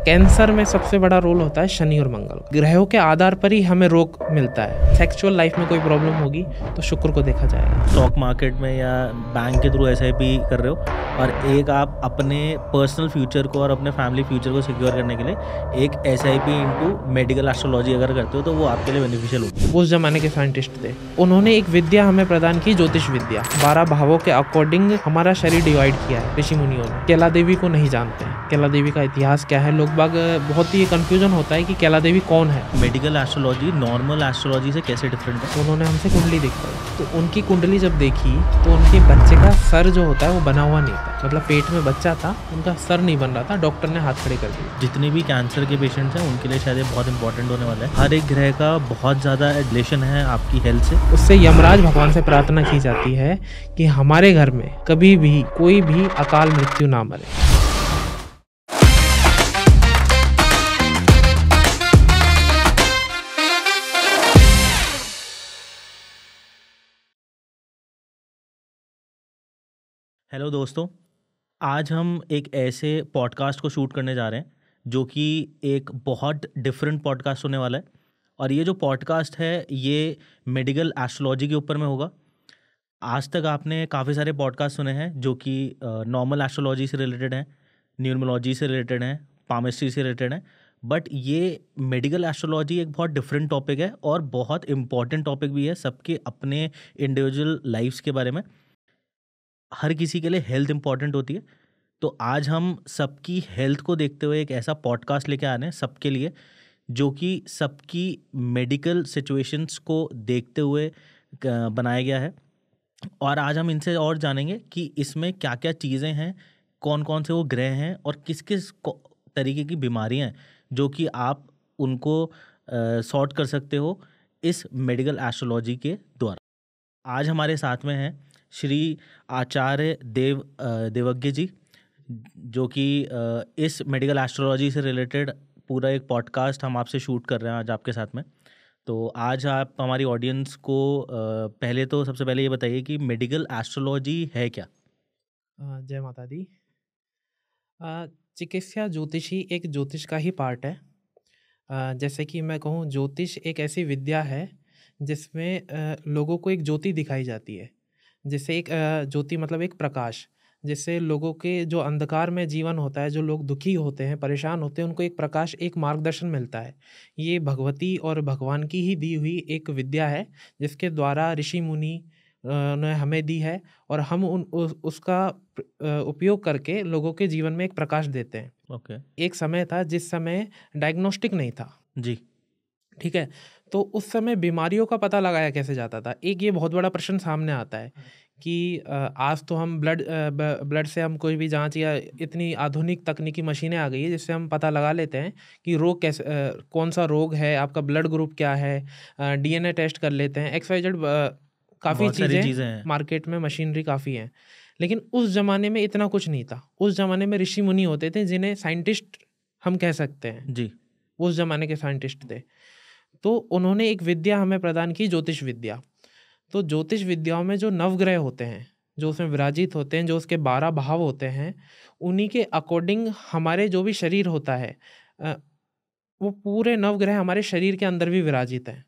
Cancer में सबसे बड़ा रोल होता है शनि और मंगल। ग्रहों के आधार पर ही हमें रोग मिलता है। सेक्सुअल लाइफ में कोई प्रॉब्लम होगी तो शुक्र को देखा जाएगा। स्टॉक मार्केट में या बैंक के थ्रू एसआईपी कर रहे हो और एक आप अपने पर्सनल फ्यूचर को और अपने फैमिली फ्यूचर को सिक्योर करने के लिए एक एसआईपी इनटू मेडिकल एस्ट्रोलॉजी अगर करते हो तो वो आपके लिए बेनिफिशियल होगी। उस जमाने के साइंटिस्ट थे, उन्होंने एक विद्या हमें प्रदान की, ज्योतिष विद्या। 12 भावों के अकॉर्डिंग हमारा शरीर डिवाइड किया है ऋषि मुनियों ने। कैला देवी को नहीं जानते हैं, कैला देवी का इतिहास क्या है। लोग बाग बहुत ही कंफ्यूजन होता है कि कैला देवी कौन है। मेडिकल एस्ट्रोलॉजी नॉर्मल एस्ट्रोलॉजी से कैसे डिफरेंट है? तो उन्होंने हमसे कुंडली दिखाई, तो उनकी कुंडली जब देखी तो उनके बच्चे का सर जो होता है वो बना हुआ नहीं था, मतलब पेट में बच्चा था, उनका सर नहीं बन रहा था। डॉक्टर ने हाथ खड़े कर दिए। जितने भी कैंसर के पेशेंट्स हैं उनके लिए शायद ये बहुत इंपॉर्टेंट होने वाला है। हर एक ग्रह का बहुत ज़्यादा रिलेशन है आपकी हेल्थ से। उससे यमराज भगवान से प्रार्थना की जाती है कि हमारे घर में कभी भी कोई भी अकाल मृत्यु ना मरे। हेलो दोस्तों, आज हम एक ऐसे पॉडकास्ट को शूट करने जा रहे हैं जो कि एक बहुत डिफरेंट पॉडकास्ट होने वाला है। और ये जो पॉडकास्ट है ये मेडिकल एस्ट्रोलॉजी के ऊपर में होगा। आज तक आपने काफ़ी सारे पॉडकास्ट सुने हैं जो कि नॉर्मल एस्ट्रोलॉजी से रिलेटेड हैं, न्यूमरोलॉजी से रिलेटेड हैं, पामिस्ट्री से रिलेटेड हैं। बट ये मेडिकल एस्ट्रोलॉजी एक बहुत डिफरेंट टॉपिक है और बहुत इम्पॉर्टेंट टॉपिक भी है सबके अपने इंडिविजुअल लाइफ्स के बारे में। हर किसी के लिए हेल्थ इंपॉर्टेंट होती है, तो आज हम सबकी हेल्थ को देखते हुए एक ऐसा पॉडकास्ट लेके आ रहे हैं सबके लिए, जो कि सबकी मेडिकल सिचुएशंस को देखते हुए बनाया गया है। और आज हम इनसे और जानेंगे कि इसमें क्या क्या चीज़ें हैं, कौन कौन से वो ग्रह हैं और किस किस तरीके की बीमारियां हैं जो कि आप उनको सॉर्ट कर सकते हो इस मेडिकल एस्ट्रोलॉजी के द्वारा। आज हमारे साथ में हैं श्री आचार्य देवज्ञ जी, जो कि इस मेडिकल एस्ट्रोलॉजी से रिलेटेड पूरा एक पॉडकास्ट हम आपसे शूट कर रहे हैं आज आपके साथ में। तो आज आप हमारी ऑडियंस को पहले तो सबसे पहले ये बताइए कि मेडिकल एस्ट्रोलॉजी है क्या? जय माता दी। चिकित्सा ज्योतिषी एक ज्योतिष का ही पार्ट है। जैसे कि मैं कहूँ, ज्योतिष एक ऐसी विद्या है जिसमें लोगों को एक ज्योति दिखाई जाती है। जिससे एक ज्योति मतलब एक प्रकाश, जिससे लोगों के जो अंधकार में जीवन होता है, जो लोग दुखी होते हैं, परेशान होते हैं, उनको एक प्रकाश, एक मार्गदर्शन मिलता है। ये भगवती और भगवान की ही दी हुई एक विद्या है जिसके द्वारा ऋषि मुनि ने हमें दी है और हम उसका उपयोग करके लोगों के जीवन में एक प्रकाश देते हैं। ओके। एक समय था जिस समय डायग्नोस्टिक नहीं था। जी। ठीक है, तो उस समय बीमारियों का पता लगाया कैसे जाता था? एक ये बहुत बड़ा प्रश्न सामने आता है कि आज तो हम ब्लड से हम कोई भी जांच या इतनी आधुनिक तकनीकी मशीनें आ गई है जिससे हम पता लगा लेते हैं कि रोग कैसे, कौन सा रोग है, आपका ब्लड ग्रुप क्या है, डीएनए टेस्ट कर लेते हैं, XYZ काफ़ी चीज़ें हैं मार्केट में, मशीनरी काफ़ी हैं। लेकिन उस ज़माने में इतना कुछ नहीं था। उस ज़माने में ऋषि मुनि होते थे जिन्हें साइंटिस्ट हम कह सकते हैं। जी। उस ज़माने के साइंटिस्ट थे। तो उन्होंने एक विद्या हमें प्रदान की, ज्योतिष विद्या। तो ज्योतिष विद्याओं में जो नवग्रह होते हैं, जो उसमें विराजित होते हैं, जो उसके 12 भाव होते हैं, उन्हीं के अकॉर्डिंग हमारे जो भी शरीर होता है, वो पूरे नवग्रह हमारे शरीर के अंदर भी विराजित हैं।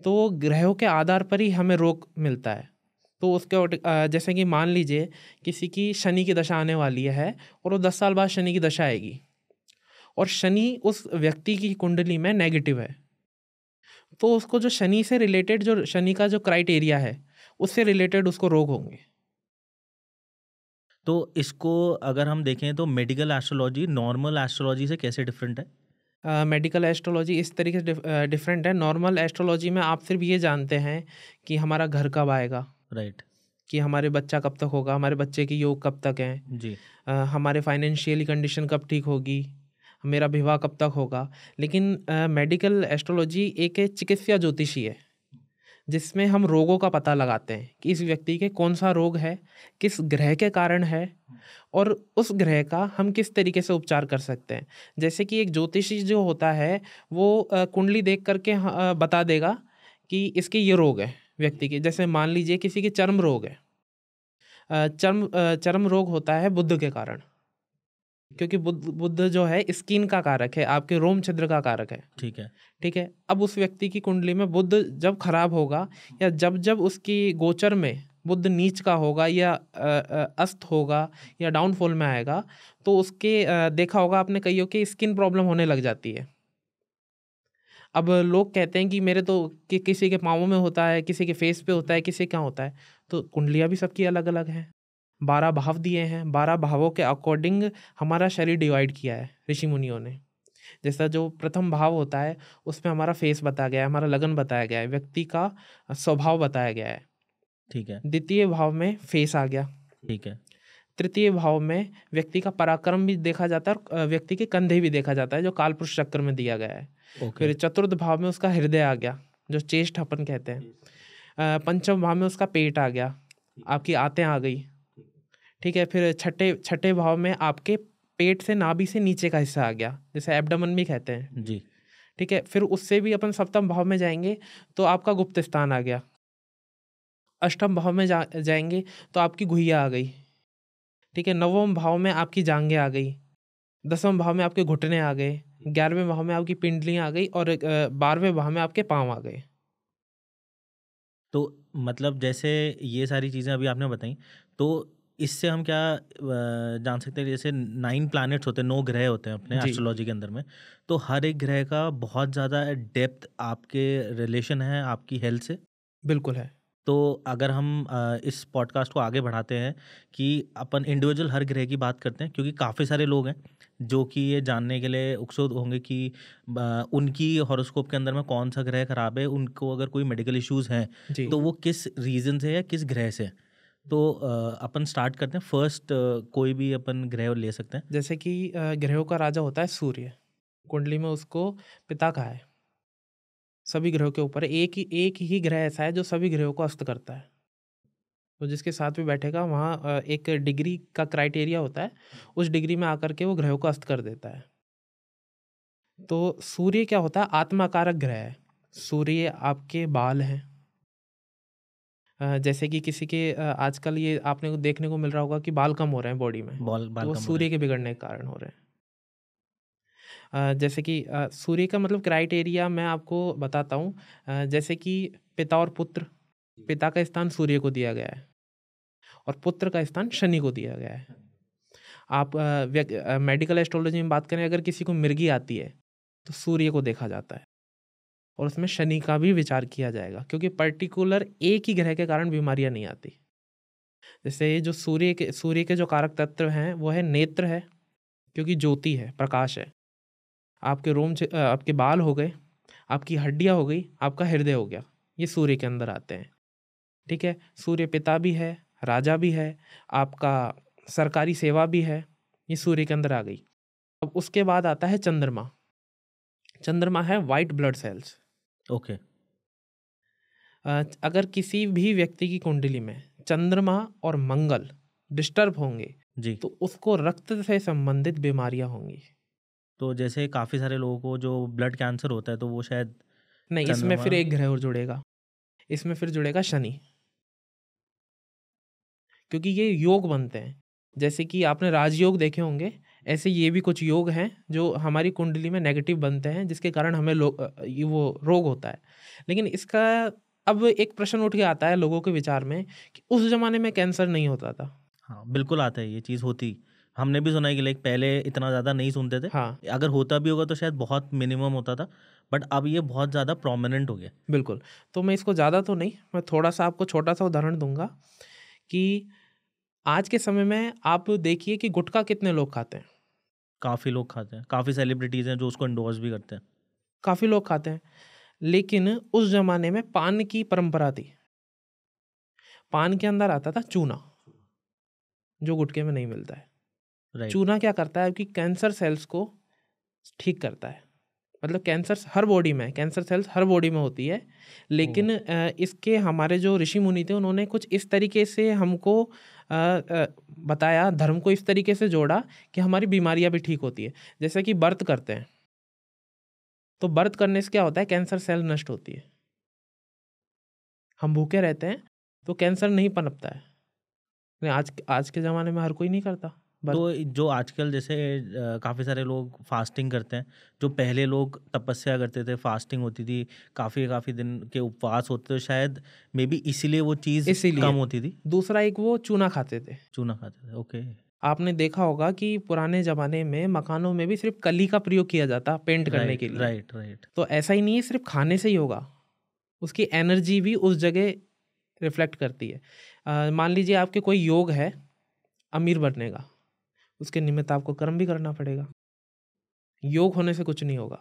तो वो ग्रहों के आधार पर ही हमें रोग मिलता है। तो उसके जैसे कि मान लीजिए किसी की शनि की दशा आने वाली है और वो 10 साल बाद शनि की दशा आएगी और शनि उस व्यक्ति की कुंडली में नेगेटिव है, तो उसको जो शनि से रिलेटेड, जो शनि का जो क्राइटेरिया है, उससे रिलेटेड उसको रोग होंगे। तो इसको अगर हम देखें तो मेडिकल एस्ट्रोलॉजी नॉर्मल एस्ट्रोलॉजी से कैसे डिफरेंट है? मेडिकल एस्ट्रोलॉजी इस तरीके से डिफरेंट है। नॉर्मल एस्ट्रोलॉजी में आप सिर्फ ये जानते हैं कि हमारा घर कब आएगा, राइट। कि हमारे बच्चा कब तक होगा, हमारे बच्चे की योग कब तक है, जी। हमारे फाइनेंशियली कंडीशन कब ठीक होगी, मेरा विवाह कब तक होगा। लेकिन मेडिकल एस्ट्रोलॉजी एक चिकित्सा ज्योतिषी है जिसमें हम रोगों का पता लगाते हैं कि इस व्यक्ति के कौन सा रोग है, किस ग्रह के कारण है और उस ग्रह का हम किस तरीके से उपचार कर सकते हैं। जैसे कि एक ज्योतिषी जो होता है वो कुंडली देख करके बता देगा कि इसके ये रोग है व्यक्ति के। जैसे मान लीजिए किसी के चर्म रोग है, चर्म रोग होता है बुद्ध के कारण। क्योंकि बुध जो है स्किन का कारक है, आपके रोम छिद्र का कारक है। ठीक है। ठीक है, अब उस व्यक्ति की कुंडली में बुध जब खराब होगा या जब जब उसकी गोचर में बुध नीच का होगा या अस्त होगा या डाउनफॉल में आएगा, तो उसके देखा होगा आपने कईयों के स्किन प्रॉब्लम होने लग जाती है। अब लोग कहते हैं कि मेरे तो कि किसी के पाँवों में होता है, किसी के फेस पे होता है, किसी का होता है। तो कुंडलियाँ भी सबकी अलग अलग हैं। 12 भाव दिए हैं, 12 भावों के अकॉर्डिंग हमारा शरीर डिवाइड किया है ऋषि मुनियों ने। जैसा जो प्रथम भाव होता है उसमें हमारा फेस बताया गया है, हमारा लगन बताया गया है, व्यक्ति का स्वभाव बताया गया है। ठीक है। द्वितीय भाव में फेस आ गया। ठीक है। तृतीय भाव में व्यक्ति का पराक्रम भी देखा जाता है और व्यक्ति के कंधे भी देखा जाता है, जो कालपुरुष चक्र में दिया गया है। ओके। फिर चतुर्थ भाव में उसका हृदय आ गया, जो चेस्ट अपन कहते हैं। पंचम भाव में उसका पेट आ गया, आपकी आंतें आ गई। ठीक है, फिर छठे छठे भाव में आपके पेट से नाभि से नीचे का हिस्सा आ गया, जैसे एब्डोमेन भी कहते हैं। जी। ठीक है, फिर उससे भी अपन सप्तम भाव में जाएंगे तो आपका गुप्त स्थान आ गया। अष्टम भाव में जाएंगे तो आपकी गुहिया आ गई। ठीक है, नवम भाव में आपकी जांघें आ गई। 10वें भाव में आपके घुटने आ गए। 11वें भाव में आपकी पिंडलियाँ आ गई और 12वें भाव में आपके पाँव आ गए। तो मतलब जैसे ये सारी चीज़ें अभी आपने बताई, तो इससे हम क्या जान सकते हैं, जैसे 9 प्लैनेट्स होते हैं, 9 ग्रह होते हैं अपने जी, एस्ट्रोलॉजी के अंदर में, तो हर एक ग्रह का बहुत ज़्यादा डेप्थ आपके रिलेशन है आपकी हेल्थ से। बिल्कुल है। तो अगर हम इस पॉडकास्ट को आगे बढ़ाते हैं कि अपन इंडिविजुअल हर ग्रह की बात करते हैं, क्योंकि काफ़ी सारे लोग हैं जो कि ये जानने के लिए उत्सुक होंगे कि उनकी हॉरोस्कोप के अंदर में कौन सा ग्रह खराब है, उनको अगर कोई मेडिकल इश्यूज हैं जी, तो वो किस रीज़न से या किस ग्रह से है। तो अपन स्टार्ट करते हैं फर्स्ट, कोई भी अपन ग्रह ले सकते हैं। जैसे कि ग्रहों का राजा होता है सूर्य। कुंडली में उसको पिता कहा है। सभी ग्रहों के ऊपर एक ही ग्रह ऐसा है जो सभी ग्रहों को अस्त करता है। तो जिसके साथ भी बैठेगा वहाँ एक डिग्री का क्राइटेरिया होता है, उस डिग्री में आकर के वो ग्रहों को अस्त कर देता है। तो सूर्य क्या होता है? आत्माकारक ग्रह है। सूर्य आपके बाल हैं। जैसे कि किसी के आजकल ये आपने को देखने को मिल रहा होगा कि बाल कम हो रहे हैं बॉडी में, बॉल तो बाल वो कम हो रहे सूर्य के बिगड़ने के कारण हो रहे हैं। जैसे कि सूर्य का मतलब क्राइटेरिया मैं आपको बताता हूँ। जैसे कि पिता और पुत्र, पिता का स्थान सूर्य को दिया गया है और पुत्र का स्थान शनि को दिया गया है। आप मेडिकल एस्ट्रोलॉजी में बात करें, अगर किसी को मिर्गी आती है तो सूर्य को देखा जाता है और उसमें शनि का भी विचार किया जाएगा, क्योंकि पर्टिकुलर एक ही ग्रह के कारण बीमारियां नहीं आती। जैसे ये जो सूर्य के जो कारक तत्व हैं वो है नेत्र है, क्योंकि ज्योति है, प्रकाश है। आपके आपके बाल हो गए, आपकी हड्डियां हो गई, आपका हृदय हो गया, ये सूर्य के अंदर आते हैं। ठीक है, सूर्य पिता भी है, राजा भी है, आपका सरकारी सेवा भी है, ये सूर्य के अंदर आ गई। अब उसके बाद आता है चंद्रमा। चंद्रमा है वाइट ब्लड सेल्स। ओके। अगर किसी भी व्यक्ति की कुंडली में चंद्रमा और मंगल डिस्टर्ब होंगे जी। तो उसको रक्त से संबंधित बीमारियां होंगी। तो जैसे काफ़ी सारे लोगों को जो ब्लड कैंसर होता है तो वो शायद नहीं, इसमें चंद्रमा। फिर एक ग्रह और जुड़ेगा, इसमें फिर जुड़ेगा शनि, क्योंकि ये योग बनते हैं। जैसे कि आपने राजयोग देखे होंगे, ऐसे ये भी कुछ योग हैं जो हमारी कुंडली में नेगेटिव बनते हैं, जिसके कारण हमें ये वो रोग होता है। लेकिन इसका अब एक प्रश्न उठ के आता है लोगों के विचार में कि उस जमाने में कैंसर नहीं होता था। हाँ, बिल्कुल आता है, ये चीज़ होती। हमने भी सुना है कि लाइक पहले इतना ज़्यादा नहीं सुनते थे। हाँ, अगर होता भी होगा तो शायद बहुत मिनिमम होता था, बट अब ये बहुत ज़्यादा प्रोमिनेंट हो गया। बिल्कुल। तो मैं इसको ज़्यादा तो नहीं, मैं थोड़ा-सा आपको छोटा-सा उदाहरण दूँगा कि आज के समय में आप देखिए कि गुटखा कितने लोग खाते हैं। काफ़ी लोग खाते हैं, काफ़ी सेलिब्रिटीज़ हैं जो उसको एंडोर्स भी करते हैं। काफ़ी लोग खाते हैं, लेकिन उस ज़माने में पान की परंपरा थी। पान के अंदर आता था चूना, जो गुटखे में नहीं मिलता है। राइट। चूना क्या करता है कि कैंसर सेल्स को ठीक करता है। मतलब कैंसर हर बॉडी में है, कैंसर सेल्स हर बॉडी में होती है, ओह! लेकिन इसके हमारे जो ऋषि मुनि थे उन्होंने कुछ इस तरीके से हमको बताया, धर्म को इस तरीके से जोड़ा कि हमारी बीमारियां भी ठीक होती है। जैसे कि व्रत करते हैं, तो व्रत करने से क्या होता है, कैंसर सेल नष्ट होती है। हम भूखे रहते हैं तो कैंसर नहीं पनपता है। नहीं, आज आज के ज़माने में हर कोई नहीं करता। तो जो आजकल जैसे काफ़ी सारे लोग फास्टिंग करते हैं, जो पहले लोग तपस्या करते थे, फास्टिंग होती थी, काफ़ी काफ़ी दिन के उपवास होते थे, शायद मे बी इसीलिए वो चीज़ इसीलिए कम होती थी। दूसरा एक वो चूना खाते थे। चूना खाते थे, ओके। आपने देखा होगा कि पुराने ज़माने में मकानों में भी सिर्फ कली का प्रयोग किया जाता पेंट करने राइट के लिए। Right right. तो ऐसा ही नहीं है सिर्फ खाने से ही होगा, उसकी एनर्जी भी उस जगह रिफ्लेक्ट करती है। मान लीजिए आपके कोई योग है अमीर बनने का, उसके निमित्त आपको कर्म भी करना पड़ेगा। योग होने से कुछ नहीं होगा,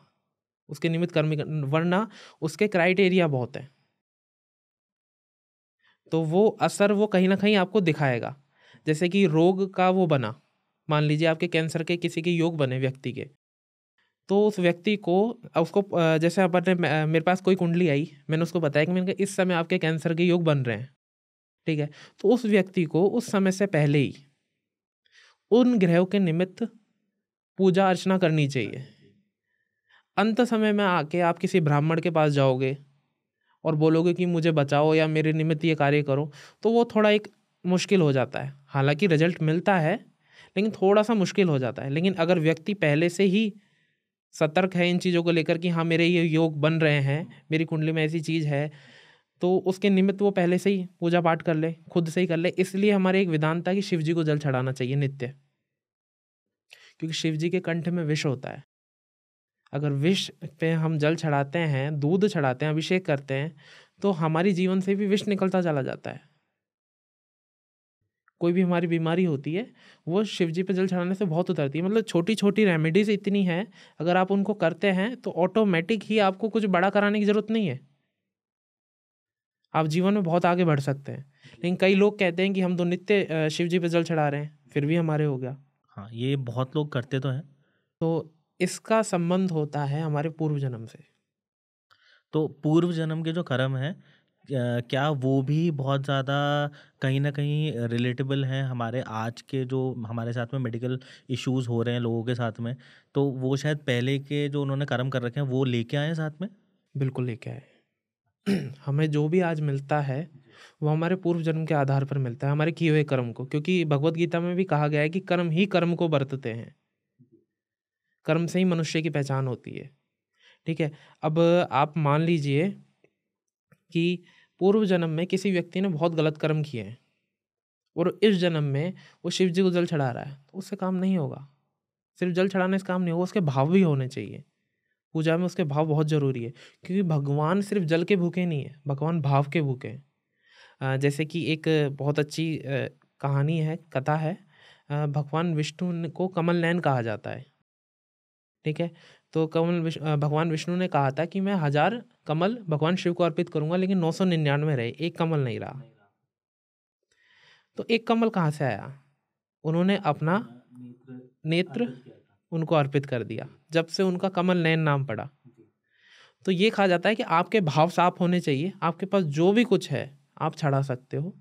उसके निमित्त कर्म भी वरना उसके क्राइटेरिया बहुत हैं, तो वो असर वो कहीं ना कहीं आपको दिखाएगा। जैसे कि रोग का वो बना, मान लीजिए आपके कैंसर के किसी के योग बने व्यक्ति के, तो उस व्यक्ति को उसको जैसे अपन ने मेरे पास कोई कुंडली आई, मैंने उसको बताया कि मैंने कहा इस समय आपके कैंसर के योग बन रहे हैं, ठीक है। तो उस व्यक्ति को उस समय से पहले ही उन ग्रहों के निमित्त पूजा अर्चना करनी चाहिए। अंत समय में आके आप किसी ब्राह्मण के पास जाओगे और बोलोगे कि मुझे बचाओ या मेरे निमित्त ये कार्य करो, तो वो थोड़ा एक मुश्किल हो जाता है। हालांकि रिजल्ट मिलता है, लेकिन थोड़ा सा मुश्किल हो जाता है। लेकिन अगर व्यक्ति पहले से ही सतर्क है इन चीज़ों को लेकर कि हाँ मेरे ये योग बन रहे हैं, मेरी कुंडली में ऐसी चीज़ है, तो उसके निमित्त वो पहले से ही पूजा पाठ कर ले, खुद से ही कर ले। इसलिए हमारे एक विधान था कि शिव जी को जल चढ़ाना चाहिए नित्य, क्योंकि शिव जी के कंठ में विष होता है। अगर विष पे हम जल चढ़ाते हैं, दूध चढ़ाते हैं, अभिषेक करते हैं, तो हमारी जीवन से भी विष निकलता चला जाता है। कोई भी हमारी बीमारी होती है वो शिव जी पे जल चढ़ाने से बहुत उतरती है। मतलब छोटी छोटी रेमेडीज इतनी हैं, अगर आप उनको करते हैं तो ऑटोमेटिक ही आपको कुछ बड़ा कराने की ज़रूरत नहीं है, आप जीवन में बहुत आगे बढ़ सकते हैं। लेकिन कई लोग कहते हैं कि हम तो नित्य शिव जी पे जल चढ़ा रहे हैं, फिर भी हमारे हो गया। हाँ, ये बहुत लोग करते तो हैं। तो इसका संबंध होता है हमारे पूर्व जन्म से। तो पूर्व जन्म के जो कर्म हैं, क्या वो भी बहुत ज़्यादा कहीं न कहीं रिलेटेबल हैं हमारे आज के जो हमारे साथ में मेडिकल इश्यूज़ हो रहे हैं लोगों के साथ में, तो वो शायद पहले के जो उन्होंने कर्म कर रखे हैं वो लेके आए हैं साथ में? बिल्कुल लेके आए। हमें जो भी आज मिलता है वो हमारे पूर्व जन्म के आधार पर मिलता है, हमारे किए हुए कर्म को। क्योंकि भगवत गीता में भी कहा गया है कि कर्म ही कर्म को बरतते हैं, कर्म से ही मनुष्य की पहचान होती है, ठीक है। अब आप मान लीजिए कि पूर्व जन्म में किसी व्यक्ति ने बहुत गलत कर्म किए हैं और इस जन्म में वो शिव जी को जल चढ़ा रहा है, तो उससे काम नहीं होगा। सिर्फ जल चढ़ाने से काम नहीं होगा, उसके भाव भी होने चाहिए। पूजा में उसके भाव बहुत ज़रूरी है, क्योंकि भगवान सिर्फ जल के भूखे नहीं है, भगवान भाव के भूखे हैं। जैसे कि एक बहुत अच्छी कहानी है, कथा है। भगवान को कमल नयन कहा जाता है, ठीक है। तो भगवान विष्णु ने कहा था कि मैं 1000 कमल भगवान शिव को अर्पित करूंगा, लेकिन 999 रहे, एक कमल नहीं रहा। तो एक कमल कहाँ से आया? उन्होंने अपना नेत्र उनको अर्पित कर दिया, जब से उनका कमल नयन नाम पड़ा। तो ये कहा जाता है कि आपके भाव साफ होने चाहिए, आपके पास जो भी कुछ है आप चढ़ा सकते हो।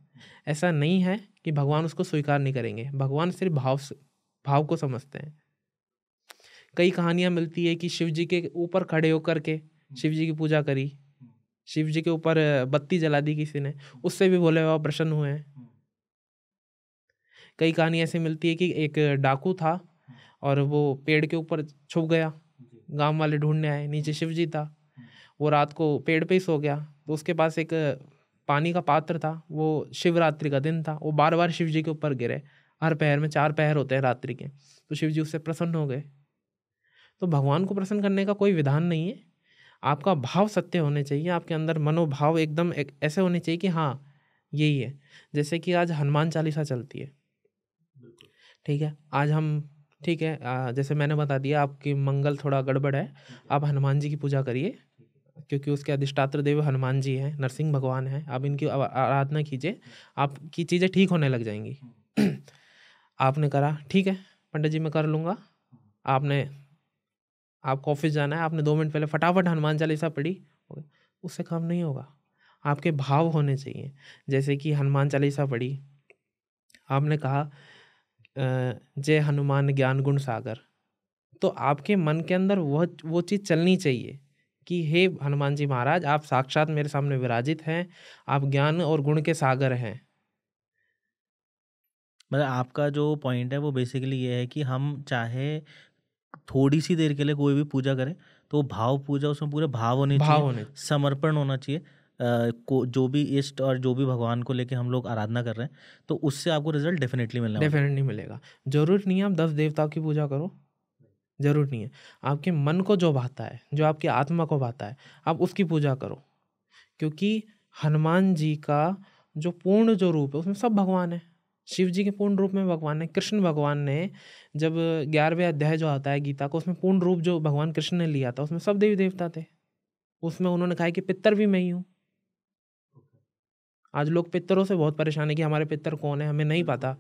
ऐसा नहीं है कि भगवान उसको स्वीकार नहीं करेंगे, भगवान सिर्फ भाव को समझते हैं। कई कहानियां मिलती है कि शिव जी के ऊपर खड़े होकर के शिव जी की पूजा करी, शिव जी के ऊपर बत्ती जला दी किसी ने, उससे भी भोले बाबा प्रसन्न हुए हैं। कई कहानी ऐसी मिलती है कि एक डाकू था और वो पेड़ के ऊपर छुप गया, गांव वाले ढूंढने आए, नीचे शिव जी था, वो रात को पेड़ पे ही सो गया। तो उसके पास एक पानी का पात्र था, वो शिवरात्रि का दिन था, वो बार बार शिव जी के ऊपर गिरे। हर पहर में 4 पहर होते हैं रात्रि के, तो शिव जी उससे प्रसन्न हो गए। तो भगवान को प्रसन्न करने का कोई विधान नहीं है, आपका भाव सत्य होने चाहिए, आपके अंदर मनोभाव एकदम ऐसे होने चाहिए कि हाँ यही है। जैसे कि आज हनुमान चालीसा चलती है, ठीक है। आज हम, ठीक है, जैसे मैंने बता दिया आपकी मंगल थोड़ा गड़बड़ है, आप हनुमान जी की पूजा करिए, क्योंकि उसके अधिष्ठात्र देव हनुमान जी हैं, नरसिंह भगवान हैं। आप इनकी आराधना कीजिए, आपकी चीज़ें ठीक होने लग जाएंगी। आपने करा, ठीक है पंडित जी मैं कर लूँगा। आपको ऑफिस जाना है, आपने 2 मिनट पहले फटाफट हनुमान चालीसा पढ़ी, हो गया। उससे काम नहीं होगा, आपके भाव होने चाहिए। जैसे कि हनुमान चालीसा पढ़ी, आपने कहा जय हनुमान ज्ञान गुण सागर, तो आपके मन के अंदर वो चीज़ चलनी चाहिए कि हे हनुमान जी महाराज, आप साक्षात मेरे सामने विराजित हैं, आप ज्ञान और गुण के सागर हैं। मतलब आपका जो पॉइंट है वो बेसिकली ये है कि हम चाहे थोड़ी सी देर के लिए कोई भी पूजा करें तो भाव पूजा, उसमें पूरे भाव होने भाव चाहिए, होने समर्पण होना चाहिए। को जो भी इष्ट और जो भी भगवान को लेके हम लोग आराधना कर रहे हैं, तो उससे आपको रिजल्ट डेफिनेटली मिलने वाला है। डेफिनेटली मिलेगा। जरूर नहीं है आप 10 देवताओं की पूजा करो, जरूर नहीं है। आपके मन को जो भाता है, जो आपकी आत्मा को भाता है, आप उसकी पूजा करो। क्योंकि हनुमान जी का जो पूर्ण जो रूप है उसमें सब भगवान है। शिव जी के पूर्ण रूप में भगवान है। कृष्ण भगवान ने जब 11वें अध्याय जो आता है गीता को, उसमें पूर्ण रूप जो भगवान कृष्ण ने लिया था उसमें सब देवी देवता थे। उसमें उन्होंने कहा है कि पितर भी मैं ही हूँ। आज लोग पितरों से बहुत परेशान है कि हमारे पितर कौन है, हमें नहीं पता।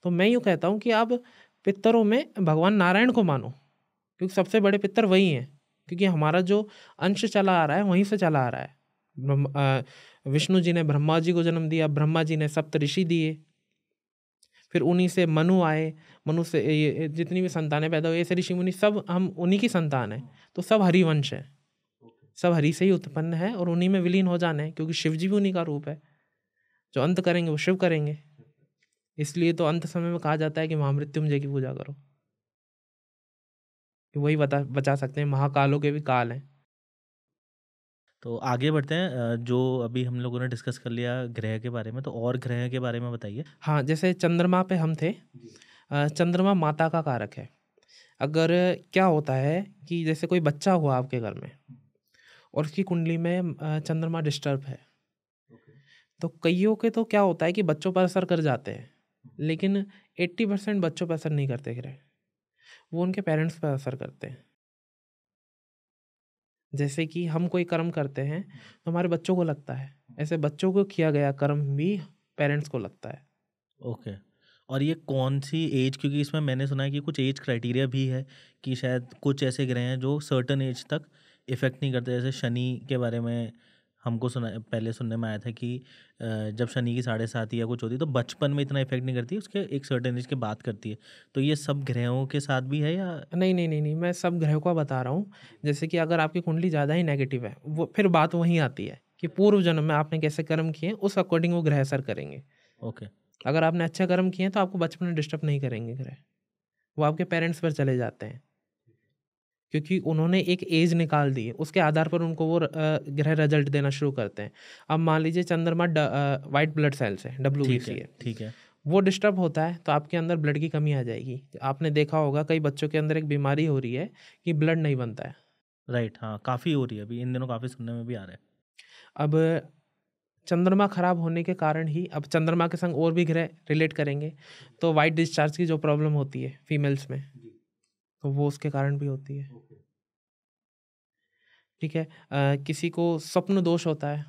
तो मैं यूँ कहता हूँ कि आप पितरों में भगवान नारायण को मानो, क्योंकि सबसे बड़े पितर वही हैं। क्योंकि हमारा जो अंश चला आ रहा है वहीं से चला आ रहा है। विष्णु जी ने ब्रह्मा जी को जन्म दिया, ब्रह्मा जी ने सप्त ऋषि दिए, फिर उन्हीं से मनु आए। मनु से ये जितनी भी संतानें पैदा हुई, ऐसे ऋषि मुनि सब हम उन्हीं की संतान है। तो सब हरिवंश है, सब हरि से ही उत्पन्न है और उन्हीं में विलीन हो जाना है, क्योंकि शिव जी भी उन्हीं का रूप है। जो अंत करेंगे वो शिव करेंगे। इसलिए तो अंत समय में कहा जाता है कि महामृत्युंजय की पूजा करो, कि वही बचा सकते हैं, महाकालों के भी काल हैं। तो आगे बढ़ते हैं। जो अभी हम लोगों ने डिस्कस कर लिया ग्रह के बारे में, तो और ग्रह के बारे में बताइए। हाँ, जैसे चंद्रमा पे हम थे। चंद्रमा माता का कारक है। अगर क्या होता है कि जैसे कोई बच्चा हुआ आपके घर में और उसकी कुंडली में चंद्रमा डिस्टर्ब है, तो कईयों के तो क्या होता है कि बच्चों पर असर कर जाते हैं, लेकिन 80% बच्चों पर असर नहीं करते ग्रह, वो उनके पेरेंट्स पर असर करते हैं। जैसे कि हम कोई कर्म करते हैं तो हमारे बच्चों को लगता है, ऐसे बच्चों को किया गया कर्म भी पेरेंट्स को लगता है। ओके। और ये कौन सी एज, क्योंकि इसमें मैंने सुना है कि कुछ एज क्राइटेरिया भी है कि शायद कुछ ऐसे ग्रह हैं जो सर्टन एज तक इफ़ेक्ट नहीं करते। जैसे शनि के बारे में हमको सुना, पहले सुनने में आया था कि जब शनि की 7.5 या कुछ होती है तो बचपन में इतना इफेक्ट नहीं करती, उसके एक सर्टन एज के बाद करती है। तो ये सब ग्रहों के साथ भी है या? नहीं नहीं नहीं नहीं, मैं सब ग्रहों का बता रहा हूँ। जैसे कि अगर आपकी कुंडली ज़्यादा ही नेगेटिव है, वो फिर बात वहीं आती है कि पूर्व जन्म में आपने कैसे कर्म किए, उस अकॉर्डिंग वो ग्रह असर करेंगे। ओके। अगर आपने अच्छे कर्म किए हैं तो आपको बचपन में डिस्टर्ब नहीं करेंगे ग्रह, वो आपके पेरेंट्स पर चले जाते हैं, क्योंकि उन्होंने एक एज निकाल दी है, उसके आधार पर उनको वो ग्रह रिजल्ट देना शुरू करते हैं। अब मान लीजिए चंद्रमा वाइट ब्लड सेल्स है, ठीक WBC है, है, ठीक है। वो डिस्टर्ब होता है तो आपके अंदर ब्लड की कमी आ जाएगी। आपने देखा होगा कई बच्चों के अंदर एक बीमारी हो रही है कि ब्लड नहीं बनता है। राइट, हाँ, काफ़ी हो रही है अभी इन दिनों, काफ़ी सुनने में भी आ रहा है। अब चंद्रमा खराब होने के कारण ही, अब चंद्रमा के संग और भी ग्रह रिलेट करेंगे तो वाइट डिस्चार्ज की जो प्रॉब्लम होती है फीमेल्स में, तो वो उसके कारण भी होती है। ठीक है। किसी को स्वप्न दोष होता है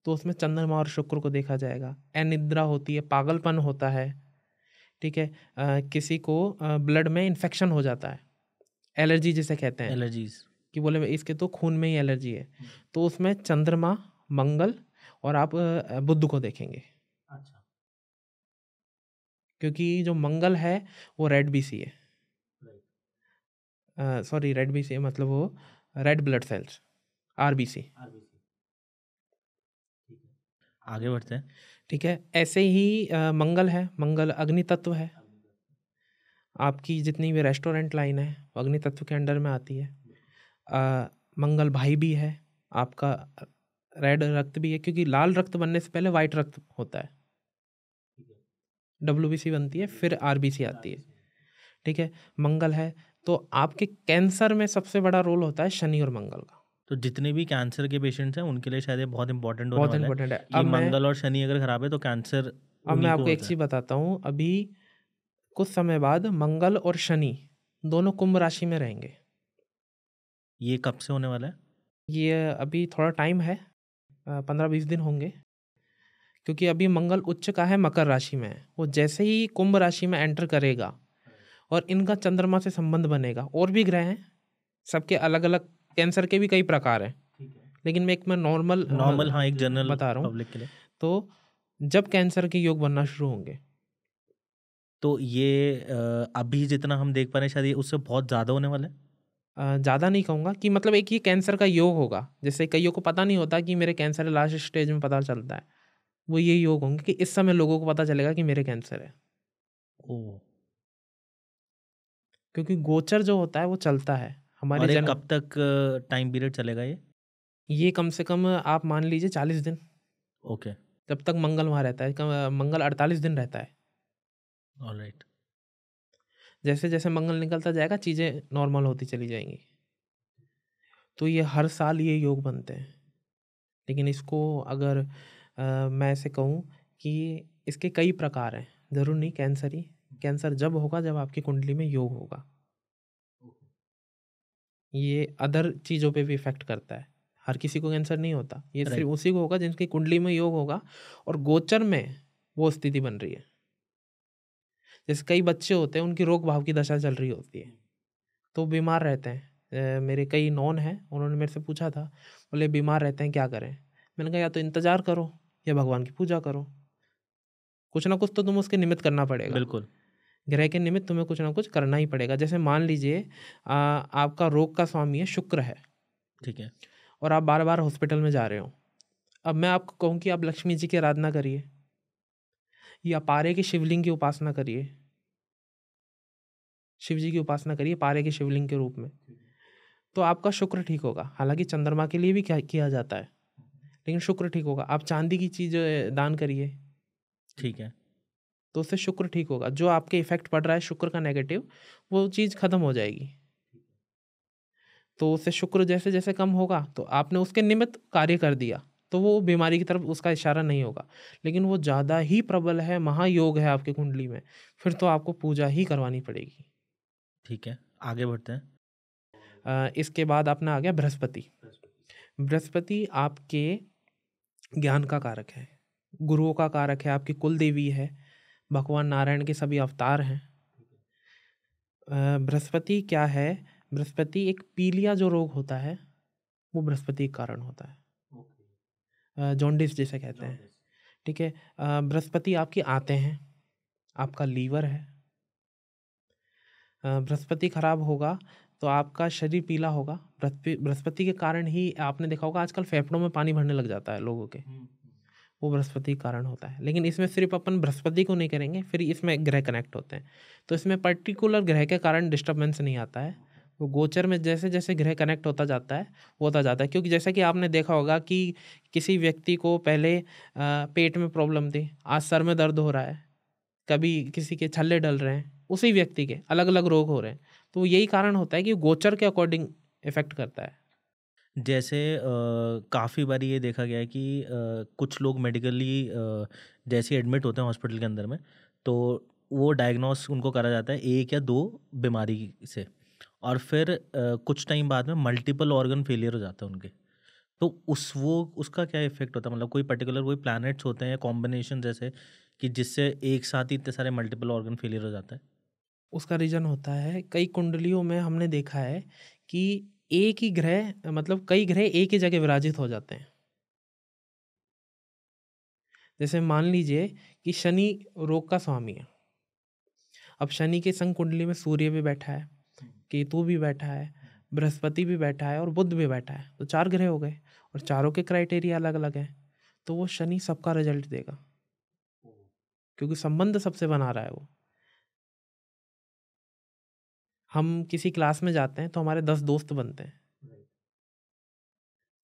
तो उसमें चंद्रमा और शुक्र को देखा जाएगा। अनिद्रा होती है, पागलपन होता है। ठीक है। किसी को ब्लड में इन्फेक्शन हो जाता है, एलर्जी जिसे कहते हैं, एलर्जीज। कि बोले इसके तो खून में ही एलर्जी है, तो उसमें चंद्रमा, मंगल और आप बुध को देखेंगे। अच्छा। क्योंकि जो मंगल है वो रेड BC है, सॉरी रेड BC मतलब वो रेड ब्लड सेल्स, RBC। आगे बढ़ते हैं। ठीक है। ऐसे ही मंगल है, मंगल अग्नि तत्व है। आपकी जितनी भी रेस्टोरेंट लाइन है वो अग्नि तत्व के अंडर में आती है। मंगल भाई भी है आपका, रेड रक्त भी है, क्योंकि लाल रक्त बनने से पहले वाइट रक्त होता है, WBC बनती है, फिर RBC आती है। ठीक है। मंगल है तो आपके कैंसर में सबसे बड़ा रोल होता है शनि और मंगल का। तो जितने भी कैंसर के पेशेंट्स हैं उनके लिए शायद ये बहुत इंपॉर्टेंट होने बहुत वाला है इंपॉर्टेंट है। कि मंगल और शनि अगर खराब है तो कैंसर अब मैं उन्हीं को आपको एक होता है। चीज़ बताता हूँ। अभी कुछ समय बाद मंगल और शनि दोनों कुंभ राशि में रहेंगे। ये कब से होने वाला है? ये अभी थोड़ा टाइम है, 15-20 दिन होंगे, क्योंकि अभी मंगल उच्च का है, मकर राशि में है। वो जैसे ही कुंभ राशि में एंटर करेगा और इनका चंद्रमा से संबंध बनेगा। और भी ग्रह हैं, सबके अलग अलग, कैंसर के भी कई प्रकार हैं, लेकिन मैं नॉर्मल नॉर्मल, हाँ, एक जनरल बता रहा हूँ। पब्लिक के लिए। तो जब कैंसर के योग बनना शुरू होंगे, तो ये अभी जितना हम देख पा रहे हैं शायद ये उससे बहुत ज़्यादा होने वाला है। ज़्यादा नहीं कहूँगा कि मतलब एक ये कैंसर का योग होगा। जैसे कईयों को पता नहीं होता कि मेरे कैंसर है, लास्ट स्टेज में पता चलता है। वो यही योग होंगे कि इस समय लोगों को पता चलेगा कि मेरे कैंसर है। ओ। क्योंकि गोचर जो होता है वो चलता है हमारे और ये जन्म। कब तक टाइम पीरियड चलेगा ये? ये कम से कम आप मान लीजिए 40 दिन, ओके। जब तक मंगल वहाँ रहता है। मंगल 48 दिन रहता है। ऑलराइट। जैसे जैसे मंगल निकलता जाएगा चीज़ें नॉर्मल होती चली जाएंगी। तो ये हर साल ये योग बनते हैं। लेकिन इसको अगर मैं ऐसे कहूँ कि इसके कई प्रकार हैं, ज़रूर नहीं कैंसर ही। कैंसर जब होगा जब आपकी कुंडली में योग होगा। ये अदर चीज़ों पे भी इफ़ेक्ट करता है। हर किसी को कैंसर नहीं होता, ये सिर्फ राइट। उसी को होगा जिनकी कुंडली में योग होगा और गोचर में वो स्थिति बन रही है। जैसे कई बच्चे होते हैं उनकी रोग भाव की दशा चल रही होती है, तो वो बीमार रहते हैं। मेरे कई नॉन हैं, उन्होंने मेरे से पूछा था, बोले बीमार रहते हैं क्या करें? मैंने कहा या तो इंतज़ार करो या भगवान की पूजा करो। कुछ ना कुछ तो तुम्हें उसके निमित्त करना पड़ेगा। बिल्कुल। ग्रह के निमित्त तुम्हें कुछ ना कुछ करना ही पड़ेगा। जैसे मान लीजिए आपका रोग का स्वामी है शुक्र है, ठीक है। और आप बार बार हॉस्पिटल में जा रहे हो। अब मैं आपको कहूँ कि आप लक्ष्मी जी की आराधना करिए या पारे के शिवलिंग की उपासना करिए, शिव जी की उपासना करिए पारे के शिवलिंग के रूप में, तो आपका शुक्र ठीक होगा। हालांकि चंद्रमा के लिए भी क्या किया जाता है, लेकिन शुक्र ठीक होगा। आप चांदी की चीज़ दान करिए, ठीक है। तो उससे शुक्र ठीक होगा। जो आपके इफेक्ट पड़ रहा है शुक्र का नेगेटिव, वो चीज़ खत्म हो जाएगी। तो उससे शुक्र जैसे जैसे कम होगा तो आपने उसके निमित्त कार्य कर दिया, तो वो बीमारी की तरफ उसका इशारा नहीं होगा। लेकिन वो ज़्यादा ही प्रबल है, महायोग है आपके कुंडली में, फिर तो आपको पूजा ही करवानी पड़ेगी। ठीक है, आगे बढ़ते हैं। इसके बाद अपना आ गया बृहस्पति। बृहस्पति आपके ज्ञान का कारक है, गुरुओं का कारक है, आपकी कुल देवी है, भगवान नारायण के सभी अवतार हैं। बृहस्पति क्या है? बृहस्पति एक पीलिया जो रोग होता है वो बृहस्पति के कारण होता है, जॉन्डिस जिसे कहते हैं। ठीक है। बृहस्पति आपकी आते हैं, आपका लीवर है। बृहस्पति खराब होगा तो आपका शरीर पीला होगा। बृहस्पति के कारण ही आपने देखा होगा आजकल फेफड़ों में पानी भरने लग जाता है लोगों के, वो बृहस्पति के कारण होता है। लेकिन इसमें सिर्फ अपन बृहस्पति को नहीं करेंगे, फिर इसमें ग्रह कनेक्ट होते हैं, तो इसमें पर्टिकुलर ग्रह के कारण डिस्टर्बेंस नहीं आता है। वो गोचर में जैसे जैसे ग्रह कनेक्ट होता जाता है वो होता जाता है। क्योंकि जैसा कि आपने देखा होगा कि किसी व्यक्ति को पहले पेट में प्रॉब्लम थी, आज सर में दर्द हो रहा है, कभी किसी के छल्ले डल रहे हैं, उसी व्यक्ति के अलग अलग रोग हो रहे हैं। तो यही कारण होता है कि गोचर के अकॉर्डिंग इफेक्ट करता है। जैसे काफ़ी बार ये देखा गया है कि कुछ लोग मेडिकली जैसे एडमिट होते हैं हॉस्पिटल के अंदर में, तो वो डायग्नोस उनको करा जाता है एक या दो बीमारी से, और फिर कुछ टाइम बाद में मल्टीपल ऑर्गन फेलियर हो जाता है उनके। तो उसका क्या इफेक्ट होता है? मतलब कोई पर्टिकुलर कोई प्लैनेट्स होते हैं या कॉम्बिनेशन जैसे कि जिससे एक साथ ही इतने सारे मल्टीपल ऑर्गन फेलियर हो जाता है? उसका रीज़न होता है, कई कुंडलियों में हमने देखा है कि एक ही ग्रह मतलब कई ग्रह एक ही जगह विराजित हो जाते हैं। जैसे मान लीजिए कि शनि रोग का स्वामी है। अब शनि के संग कुंडली में सूर्य भी बैठा है, केतु भी बैठा है, बृहस्पति भी बैठा है और बुध भी बैठा है, तो 4 ग्रह हो गए और चारों के क्राइटेरिया अलग अलग हैं। तो वो शनि सबका रिजल्ट देगा, क्योंकि संबंध सबसे बना रहा है वो। हम किसी क्लास में जाते हैं तो हमारे 10 दोस्त बनते हैं,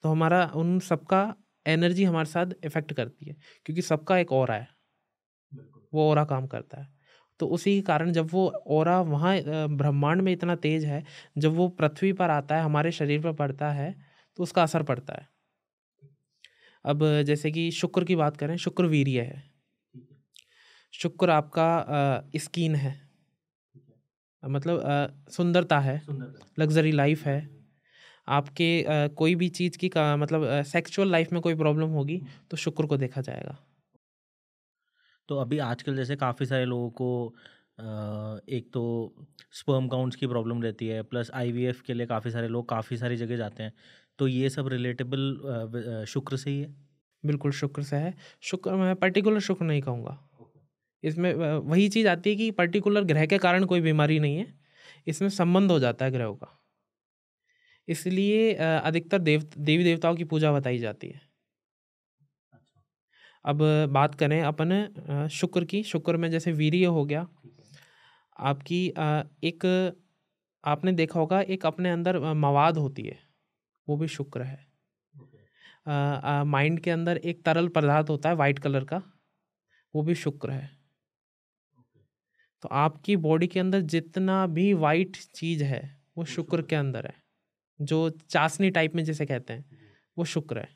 तो हमारा उन सबका एनर्जी हमारे साथ इफेक्ट करती है, क्योंकि सबका एक ऑरा है, वो ऑरा काम करता है। तो उसी के कारण जब वो ऑरा वहाँ ब्रह्मांड में इतना तेज है, जब वो पृथ्वी पर आता है, हमारे शरीर पर पड़ता है, तो उसका असर पड़ता है। अब जैसे कि शुक्र की बात करें, शुक्र वीर्य है, शुक्र आपका स्किन है, मतलब सुंदरता है, लग्जरी लाइफ है। आपके कोई भी चीज़ की मतलब सेक्सुअल लाइफ में कोई प्रॉब्लम होगी तो शुक्र को देखा जाएगा। तो अभी आजकल जैसे काफ़ी सारे लोगों को एक तो स्पर्म काउंट्स की प्रॉब्लम रहती है, प्लस आईवीएफ के लिए काफ़ी सारे लोग काफ़ी सारी जगह जाते हैं, तो ये सब रिलेटेबल शुक्र से ही है? बिल्कुल शुक्र से है। शुक्र, मैं पर्टिकुलर शुक्र नहीं कहूँगा। इसमें वही चीज़ आती है कि पर्टिकुलर ग्रह के कारण कोई बीमारी नहीं है, इसमें संबंध हो जाता है ग्रहों का। इसलिए अधिकतर देवी देवताओं की पूजा बताई जाती है। अब बात करें अपन शुक्र की। शुक्र में जैसे वीर्य हो गया आपकी, एक आपने देखा होगा एक अपने अंदर मवाद होती है, वो भी शुक्र है। माइंड के अंदर एक तरल पदार्थ होता है वाइट कलर का, वो भी शुक्र है। तो आपकी बॉडी के अंदर जितना भी वाइट चीज़ है वो शुक्र के अंदर है, जो चाशनी टाइप में जिसे कहते हैं वो शुक्र है।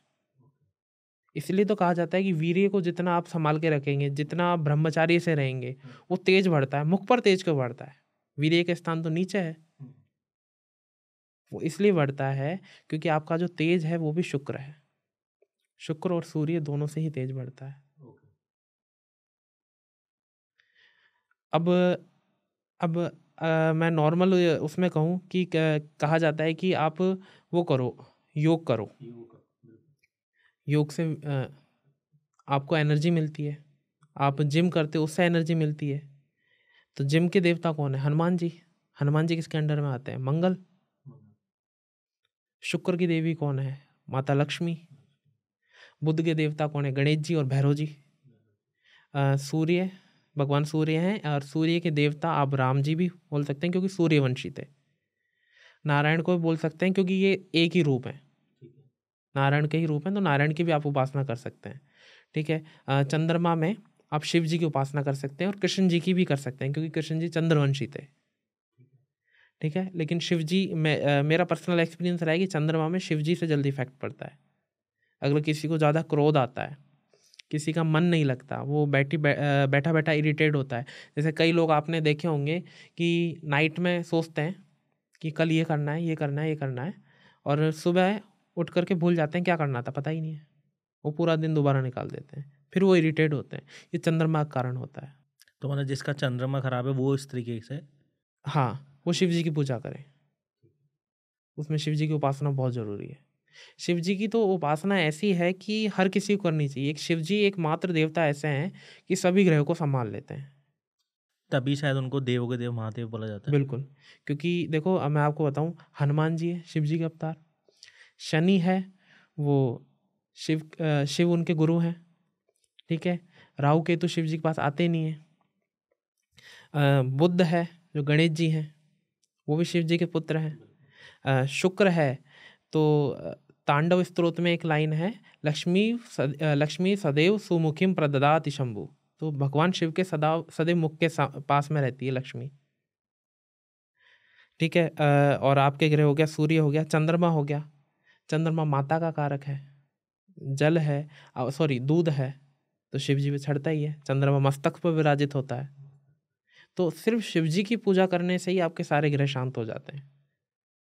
इसलिए तो कहा जाता है कि वीर्य को जितना आप संभाल के रखेंगे, जितना आप ब्रह्मचारी से रहेंगे, वो तेज बढ़ता है। मुख पर तेज क्यों बढ़ता है? वीर्य के स्थान तो नीचे है। वो इसलिए बढ़ता है क्योंकि आपका जो तेज है वो भी शुक्र है। शुक्र और सूर्य दोनों से ही तेज बढ़ता है। अब अब मैं नॉर्मल उसमें कहूँ कि कहा जाता है कि आप वो करो, योग करो। योग से आपको एनर्जी मिलती है। आप जिम करते हो, उससे एनर्जी मिलती है। तो जिम के देवता कौन है? हनुमान जी। हनुमान जी किसके अंडर में आते हैं? मंगल। शुक्र की देवी कौन है? माता लक्ष्मी। बुध के देवता कौन है? गणेश जी और भैरव जी। सूर्य, भगवान सूर्य हैं, और सूर्य के देवता आप राम जी भी बोल सकते हैं क्योंकि सूर्यवंशी थे। नारायण को भी बोल सकते हैं क्योंकि ये एक ही रूप है, नारायण के ही रूप हैं, तो नारायण की भी आप उपासना कर सकते हैं। ठीक है। चंद्रमा में आप शिव जी की उपासना कर सकते हैं और कृष्ण जी की भी कर सकते हैं क्योंकि कृष्ण जी चंद्रवंशी थे। ठीक है। लेकिन शिव जी में मेरा पर्सनल एक्सपीरियंस रहा है कि चंद्रमा में शिव जी से जल्दी इफेक्ट पड़ता है। अगर किसी को ज़्यादा क्रोध आता है, किसी का मन नहीं लगता, वो बैठा बैठा इरिटेट होता है। जैसे कई लोग आपने देखे होंगे कि नाइट में सोचते हैं कि कल ये करना है, ये करना है, ये करना है, और सुबह उठ करके भूल जाते हैं क्या करना था, पता ही नहीं है। वो पूरा दिन दोबारा निकाल देते हैं, फिर वो इरिटेट होते हैं। ये चंद्रमा का कारण होता है। तो मतलब जिसका चंद्रमा खराब है वो इस तरीके से, हाँ, वो शिव जी की पूजा करें। उसमें शिव जी की उपासना बहुत ज़रूरी है। शिव जी की तो उपासना ऐसी है कि हर किसी को करनी चाहिए। एक शिव जी एकमात्र देवता ऐसे हैं कि सभी ग्रहों को संभाल लेते हैं। तभी शायद उनको देवों के देव महादेव बोला जाता है। बिल्कुल। क्योंकि देखो, अब मैं आपको बताऊं, हनुमान जी है शिव जी के अवतार। शनि है, वो शिव उनके गुरु हैं। ठीक है। राहु केतु शिव जी के पास आते नहीं है। बुध है जो गणेश जी हैं, वो भी शिव जी के पुत्र हैं। शुक्र है तो तांडव स्तोत्र में एक लाइन है, लक्ष्मी सदैव सुमुखिम प्रददाति शंभु। तो भगवान शिव के सदैव मुख के पास में रहती है लक्ष्मी। ठीक है। और आपके ग्रह हो गया, सूर्य हो गया, चंद्रमा हो गया। चंद्रमा माता का कारक है, जल है, सॉरी दूध है, तो शिव जी पे चढ़ता ही है। चंद्रमा मस्तक पर विराजित होता है। तो सिर्फ शिव जी की पूजा करने से ही आपके सारे ग्रह शांत हो जाते हैं।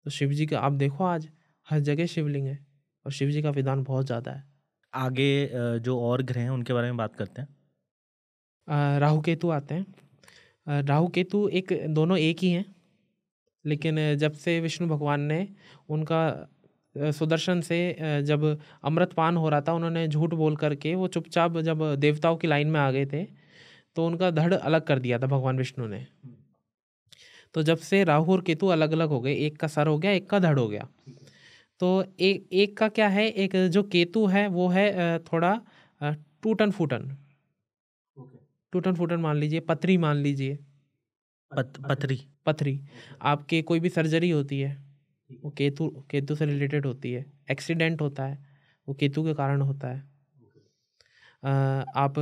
तो शिव जी का आप देखो, आज हर जगह शिवलिंग है और शिव जी का विधान बहुत ज़्यादा है। आगे जो और ग्रह हैं उनके बारे में बात करते हैं। राहु केतु आते हैं। राहु केतु दोनों एक ही हैं, लेकिन जब से विष्णु भगवान ने उनका सुदर्शन से जब अमृतपान हो रहा था, उन्होंने झूठ बोल करके वो चुपचाप जब देवताओं की लाइन में आ गए थे, तो उनका धड़ अलग कर दिया था भगवान विष्णु ने। तो जब से राहु और केतु अलग अलग हो गए, एक का सर हो गया, एक का धड़ हो गया। तो एक एक का क्या है, एक जो केतु है वो है थोड़ा टूटन फूटन, टूटन फूटन मान लीजिए, पथरी मान लीजिए। पथरी। पथरी। आपके कोई भी सर्जरी होती है, वो केतु केतु से रिलेटेड होती है। एक्सीडेंट होता है, वो केतु के कारण होता है। आप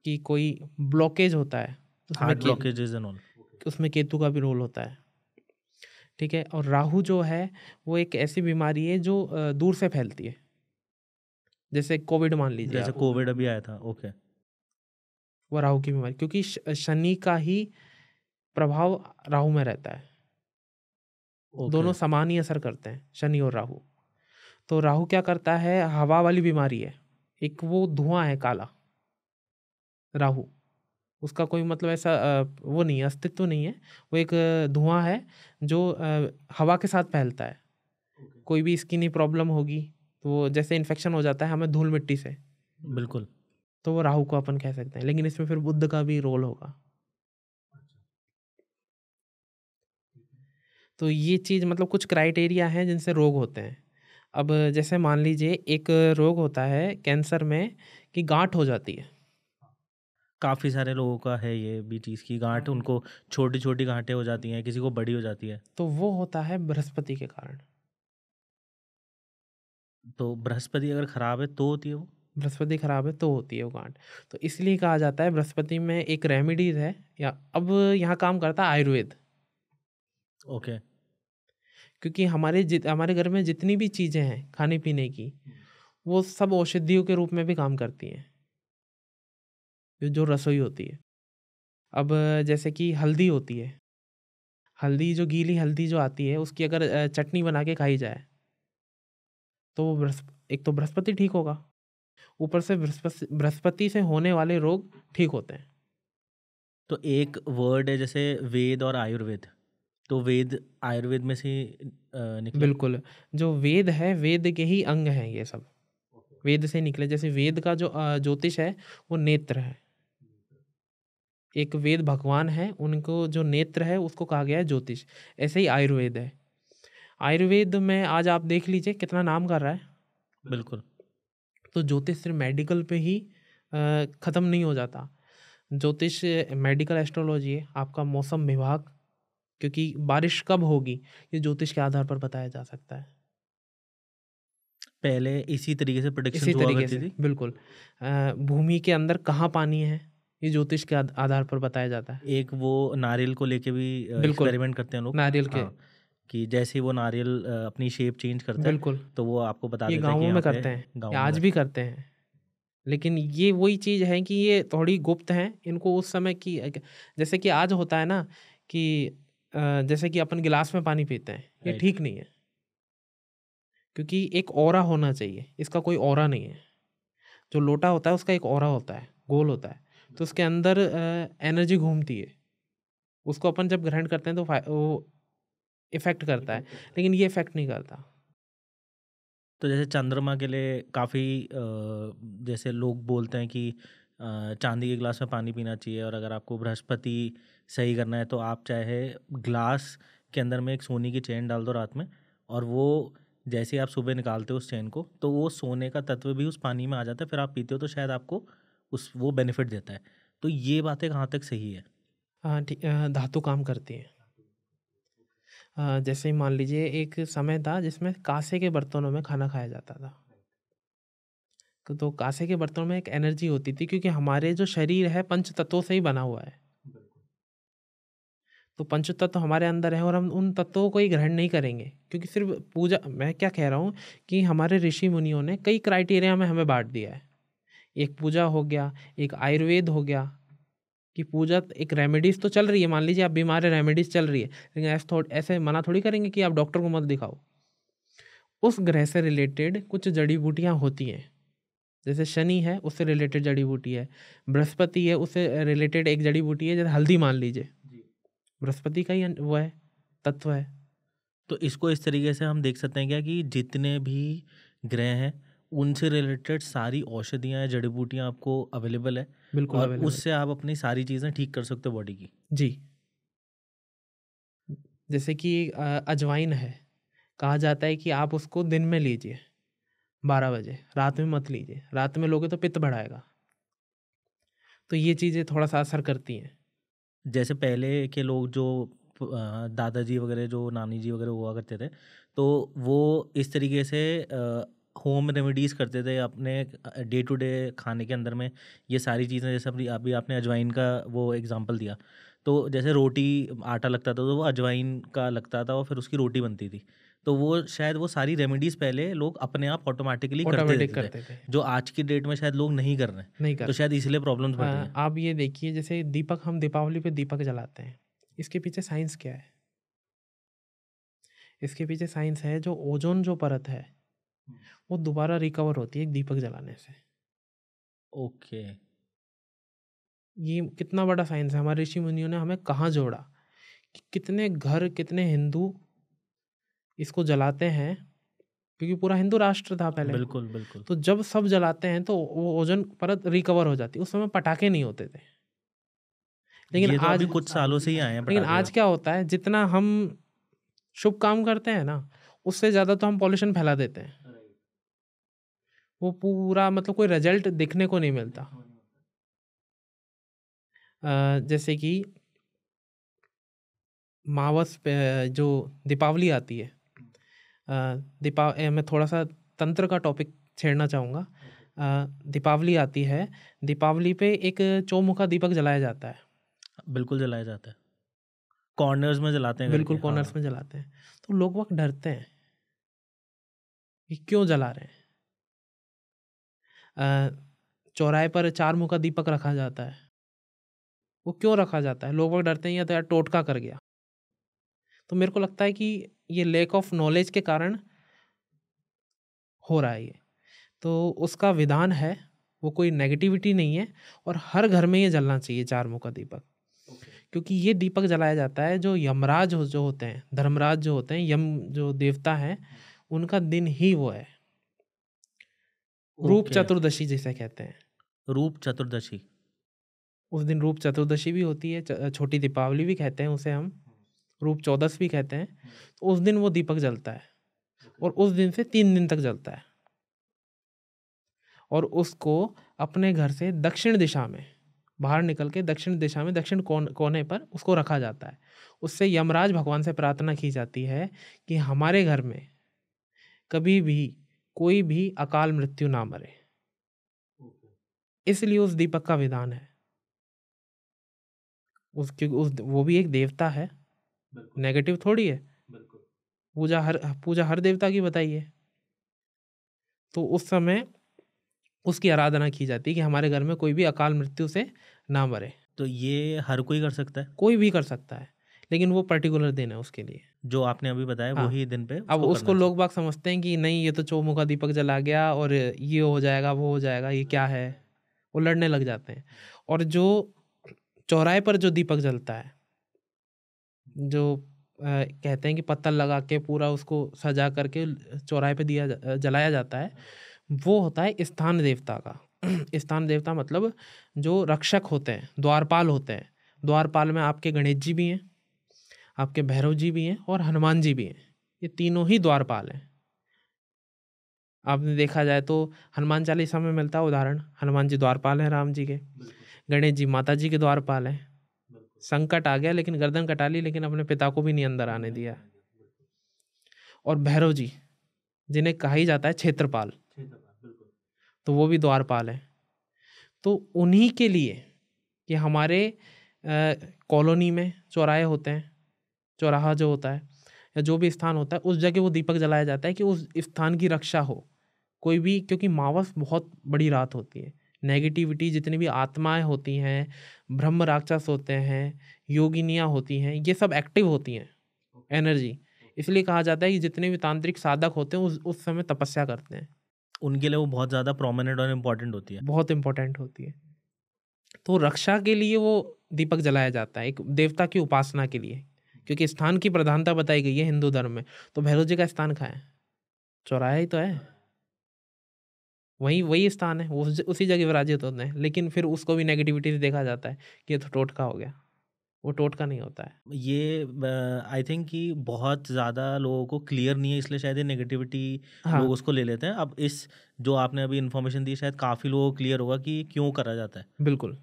की कोई ब्लॉकेज होता है, उसमें हार्ट ब्लॉकेजेस एंड ऑल। उसमें केतु का भी रोल होता है। ठीक है। और राहु जो है वो एक ऐसी बीमारी है जो दूर से फैलती है, जैसे कोविड मान लीजिए जैसे आप। कोविड अभी आया था। ओके। वो राहु की बीमारी, क्योंकि शनि का ही प्रभाव राहु में रहता है। दोनों ओके। समान ही असर करते हैं, शनि और राहु। तो राहु क्या करता है, हवा वाली बीमारी है। एक वो धुआं है काला, राहु। उसका कोई मतलब ऐसा वो नहीं है, अस्तित्व नहीं है। वो एक धुआं है जो हवा के साथ फैलता है। कोई भी स्किनी प्रॉब्लम होगी तो वो जैसे इन्फेक्शन हो जाता है हमें धूल मिट्टी से, बिल्कुल। तो वो राहु को अपन कह सकते हैं। लेकिन इसमें फिर बुध का भी रोल होगा। तो ये चीज़ मतलब कुछ क्राइटेरिया हैं जिनसे रोग होते हैं। अब जैसे मान लीजिए एक रोग होता है कैंसर में कि गांठ हो जाती है। काफ़ी सारे लोगों का है ये भी चीज़ की गांठ, उनको छोटी छोटी गांठें हो जाती हैं, किसी को बड़ी हो जाती है। तो वो होता है बृहस्पति के कारण। तो बृहस्पति अगर खराब है तो होती है वो? बृहस्पति खराब है तो होती है वो गांठ। तो इसलिए कहा जाता है बृहस्पति में एक रेमेडीज है, या अब यहाँ काम करता है आयुर्वेद। ओके। क्योंकि हमारे घर में जितनी भी चीज़ें हैं खाने पीने की, वो सब औषधियों के रूप में भी काम करती हैं, जो रसोई होती है। अब जैसे कि हल्दी होती है, हल्दी जो गीली हल्दी जो आती है, उसकी अगर चटनी बना के खाई जाए तो वो एक तो बृहस्पति ठीक होगा, ऊपर से बृहस्पति से होने वाले रोग ठीक होते हैं। तो एक वर्ड है जैसे वेद और आयुर्वेद, तो वेद आयुर्वेद में से निकला? बिल्कुल, जो वेद है, वेद के ही अंग हैं ये सब, वेद से निकले। जैसे वेद का जो ज्योतिष है वो नेत्र है, एक वेद भगवान है, उनको जो नेत्र है उसको कहा गया है ज्योतिष। ऐसे ही आयुर्वेद है। आयुर्वेद में आज आप देख लीजिए कितना नाम कर रहा है। बिल्कुल। तो ज्योतिष सिर्फ मेडिकल पे ही ख़त्म नहीं हो जाता। ज्योतिष मेडिकल एस्ट्रोलॉजी है, आपका मौसम विभाग, क्योंकि बारिश कब होगी ये ज्योतिष के आधार पर बताया जा सकता है। पहले इसी तरीके से इसी प्रोडिक्शंस हुआ तरीके करती से थी। बिल्कुल। भूमि के अंदर कहाँ पानी है ये ज्योतिष के आधार पर बताया जाता है। एक वो नारियल को लेके भी बिल्कुल, एक्सपेरिमेंट करते हैं लोग। नारियल के, हाँ, कि जैसे ही वो नारियल अपनी शेप चेंज करता है बिल्कुल, तो वो आपको बता ये देता है कि गाँवों यहाँ में पे करते हैं, गाँव या में आज भी करते हैं। लेकिन ये वही चीज़ है कि ये थोड़ी गुप्त हैं, इनको उस समय की, जैसे कि आज होता है ना कि जैसे कि अपन गिलास में पानी पीते हैं, ये राइट। ठीक नहीं है। क्योंकि एक ऑरा होना चाहिए, इसका कोई ऑरा नहीं है। जो लोटा होता है उसका एक ऑरा होता है, गोल होता है, तो उसके अंदर एनर्जी घूमती है। उसको अपन जब ग्रहण करते हैं तो वो इफ़ेक्ट करता है, लेकिन ये इफ़ेक्ट नहीं करता। तो जैसे चंद्रमा के लिए काफ़ी जैसे लोग बोलते हैं कि चांदी के गिलास में पानी पीना चाहिए, और अगर आपको बृहस्पति सही करना है तो आप चाहे ग्लास के अंदर में एक सोने की चेन डाल दो रात में, और वो जैसे ही आप सुबह निकालते हो उस चेन को तो वो सोने का तत्व भी उस पानी में आ जाता है, फिर आप पीते हो तो शायद आपको उस वो बेनिफिट देता है। तो ये बातें कहाँ तक सही है? हाँ ठीक, धातु काम करती है। जैसे मान लीजिए एक समय था जिसमें कांसे के बर्तनों में खाना खाया जाता था। तो कांसे के बर्तनों में एक एनर्जी होती थी, क्योंकि हमारे जो शरीर है पंच तत्वों से ही बना हुआ है। तो पंच तत्व हमारे अंदर है और हम उन तत्वों को ही ग्रहण नहीं करेंगे, क्योंकि सिर्फ पूजा, मैं क्या कह रहा हूँ कि हमारे ऋषि मुनियों ने कई क्राइटेरिया में हमें बांट दिया है। एक पूजा हो गया, एक आयुर्वेद हो गया, कि पूजा एक रेमेडीज तो चल रही है, मान लीजिए आप बीमार है, रेमेडीज चल रही है, लेकिन ऐसे मना थोड़ी करेंगे कि आप डॉक्टर को मत दिखाओ। उस ग्रह से रिलेटेड कुछ जड़ी बूटियाँ होती हैं। जैसे शनि है उससे रिलेटेड जड़ी बूटी है, बृहस्पति है उससे रिलेटेड एक जड़ी बूटी है, जैसे हल्दी मान लीजिए, बृहस्पति का ही वो है, तत्व है। तो इसको इस तरीके से हम देख सकते हैं क्या कि जितने भी ग्रह हैं उनसे रिलेटेड सारी औषधियाँ या जड़ी बूटियाँ आपको अवेलेबल है, बिल्कुल और अवेलेबल। उससे आप अपनी सारी चीज़ें ठीक कर सकते हो बॉडी की। जी, जैसे कि अजवाइन है, कहा जाता है कि आप उसको दिन में लीजिए 12 बजे, रात में मत लीजिए, रात में लोगे तो पित्त बढ़ाएगा। तो ये चीज़ें थोड़ा सा असर करती हैं। जैसे पहले के लोग जो दादाजी वगैरह जो नानी जी वगैरह हुआ करते थे, तो वो इस तरीके से होम रेमेडीज़ करते थे अपने डे टू डे खाने के अंदर में ये सारी चीज़ें, जैसे अभी अभी आपने अजवाइन का वो एग्जांपल दिया, तो जैसे रोटी आटा लगता था तो वो अजवाइन का लगता था और फिर उसकी रोटी बनती थी। तो वो शायद वो सारी रेमेडीज़ पहले लोग अपने आप ऑटोमेटिकली करते ऑटोमेटिक रहते थे, करते थे, जो आज की डेट में शायद लोग नहीं कर रहे हैं, नहीं तो कर। शायद इसलिए प्रॉब्लम्स बढ़ रही हैं। आप ये देखिए, जैसे दीपक, हम दीपावली पे दीपक जलाते हैं, इसके पीछे साइंस क्या है? इसके पीछे साइंस है, जो ओजोन जो परत है वो दोबारा रिकवर होती है एक दीपक जलाने से। ओके। ये कितना बड़ा साइंस है, हमारे ऋषि मुनियों ने हमें कहाँ जोड़ा, कि कितने घर, कितने हिंदू इसको जलाते हैं, क्योंकि पूरा हिंदू राष्ट्र था पहले। बिल्कुल बिल्कुल। तो जब सब जलाते हैं तो वो ओजोन परत रिकवर हो जाती है। उस समय पटाखे नहीं होते थे, लेकिन ये तो आज अभी कुछ सालों से ही आए हैं लेकिन पटाखे आज तो। क्या होता है, जितना हम शुभ काम करते हैं ना, उससे ज़्यादा तो हम पॉल्यूशन फैला देते हैं। वो पूरा मतलब कोई रिजल्ट दिखने को नहीं मिलता। जैसे कि मावस पे जो दीपावली आती है, मैं थोड़ा सा तंत्र का टॉपिक छेड़ना चाहूँगा। दीपावली आती है, दीपावली पे एक चौमुखा दीपक जलाया जाता है। बिल्कुल जलाया जाता है, कॉर्नर्स में जलाते हैं घर के। बिल्कुल कॉर्नर्स हाँ, में जलाते हैं। तो लोग वक्त डरते हैं कि क्यों जला रहे हैं। चौराहे पर 4 मुँह का दीपक रखा जाता है। वो क्यों रखा जाता है? लोग वक्त डरते हैं या तो यार टोटका कर गया। तो मेरे को लगता है कि ये लैक ऑफ नॉलेज के कारण हो रहा है ये। तो उसका विधान है, वो कोई नेगेटिविटी नहीं है, और हर घर में ये जलना चाहिए 4 मुँह का दीपक। क्योंकि ये दीपक जलाया जाता है जो यमराज जो होते हैं, धर्मराज जो होते हैं, यम जो देवता हैं, उनका दिन ही वो है। रूप ओके। चतुर्दशी जिसे कहते हैं। रूप चतुर्दशी। उस दिन रूप चतुर्दशी भी होती है, छोटी दीपावली भी कहते हैं उसे हम, रूप चौदस भी कहते हैं। तो उस दिन वो दीपक जलता है, और उस दिन से 3 दिन तक जलता है। और उसको अपने घर से दक्षिण दिशा में बाहर निकल के दक्षिण दिशा में दक्षिण कोने पर उसको रखा जाता है। उससे यमराज भगवान से प्रार्थना की जाती है कि हमारे घर में कभी भी कोई भी अकाल मृत्यु ना मरे। इसलिए उस दीपक का विधान है। वो भी एक देवता है, नेगेटिव थोड़ी है। पूजा हर देवता की बताइए। तो उस समय उसकी आराधना की जाती है कि हमारे घर में कोई भी अकाल मृत्यु से ना मरे। तो ये हर कोई कर सकता है? कोई भी कर सकता है, लेकिन वो पर्टिकुलर दिन है उसके लिए। जो आपने अभी बताया हाँ, वही दिन पे अब उसको उसको करना चाहिए। लोग बाग समझते हैं कि नहीं, ये तो चौमुखा दीपक जला गया और ये हो जाएगा, वो हो जाएगा, ये क्या है, वो लड़ने लग जाते हैं। और जो चौराहे पर जो दीपक जलता है, जो कहते हैं कि पत्तल लगा के पूरा उसको सजा करके चौराहे पे जलाया जाता है, वो होता है स्थान देवता का। स्थान देवता मतलब जो रक्षक होते हैं, द्वारपाल होते हैं। द्वारपाल में आपके गणेश जी भी हैं, आपके भैरव जी भी हैं, और हनुमान जी भी हैं। ये तीनों ही द्वारपाल हैं। आपने देखा जाए तो हनुमान चालीसा में मिलता है उदाहरण, हनुमान जी द्वारपाल हैं राम जी के। गणेश जी माता जी के द्वारपाल हैं। संकट आ गया लेकिन गर्दन कटा ली, लेकिन अपने पिता को भी नहीं अंदर आने दिया। और भैरव जी जिन्हें कहा ही जाता है क्षेत्रपाल, तो वो भी द्वारपाल है। तो उन्हीं के लिए कि हमारे कॉलोनी में चौराहे होते हैं, चौराहा जो होता है या जो भी स्थान होता है, उस जगह वो दीपक जलाया जाता है कि उस स्थान की रक्षा हो। कोई भी, क्योंकि मावस बहुत बड़ी रात होती है, नेगेटिविटी जितनी भी आत्माएं होती हैं, ब्रह्म राक्षस होते हैं, योगिनियाँ होती हैं, ये सब एक्टिव होती हैं एनर्जी। इसलिए कहा जाता है कि जितने भी तांत्रिक साधक होते हैं उस समय तपस्या करते हैं। उनके लिए वो बहुत ज़्यादा प्रोमिनेंट और इम्पोर्टेंट होती है। बहुत इंपॉर्टेंट होती है। तो रक्षा के लिए वो दीपक जलाया जाता है, एक देवता की उपासना के लिए। क्योंकि स्थान की प्रधानता बताई गई है हिंदू धर्म में, तो भैरव जी का स्थान कहाँ है? चौराहा ही तो है। वही वही स्थान है, उसी जगह विराजित होते हैं। लेकिन फिर उसको भी नेगेटिविटी से देखा जाता है कि ये तो टोटका हो गया। वो टोटका नहीं होता है। ये आई थिंक कि बहुत ज़्यादा लोगों को क्लियर नहीं है, इसलिए शायद ये नेगेटिविटी हाँ, लोग उसको ले लेते हैं। अब इस जो आपने अभी इन्फॉर्मेशन दी, शायद काफ़ी लोगों को क्लियर होगा कि क्यों करा जाता है। बिल्कुल।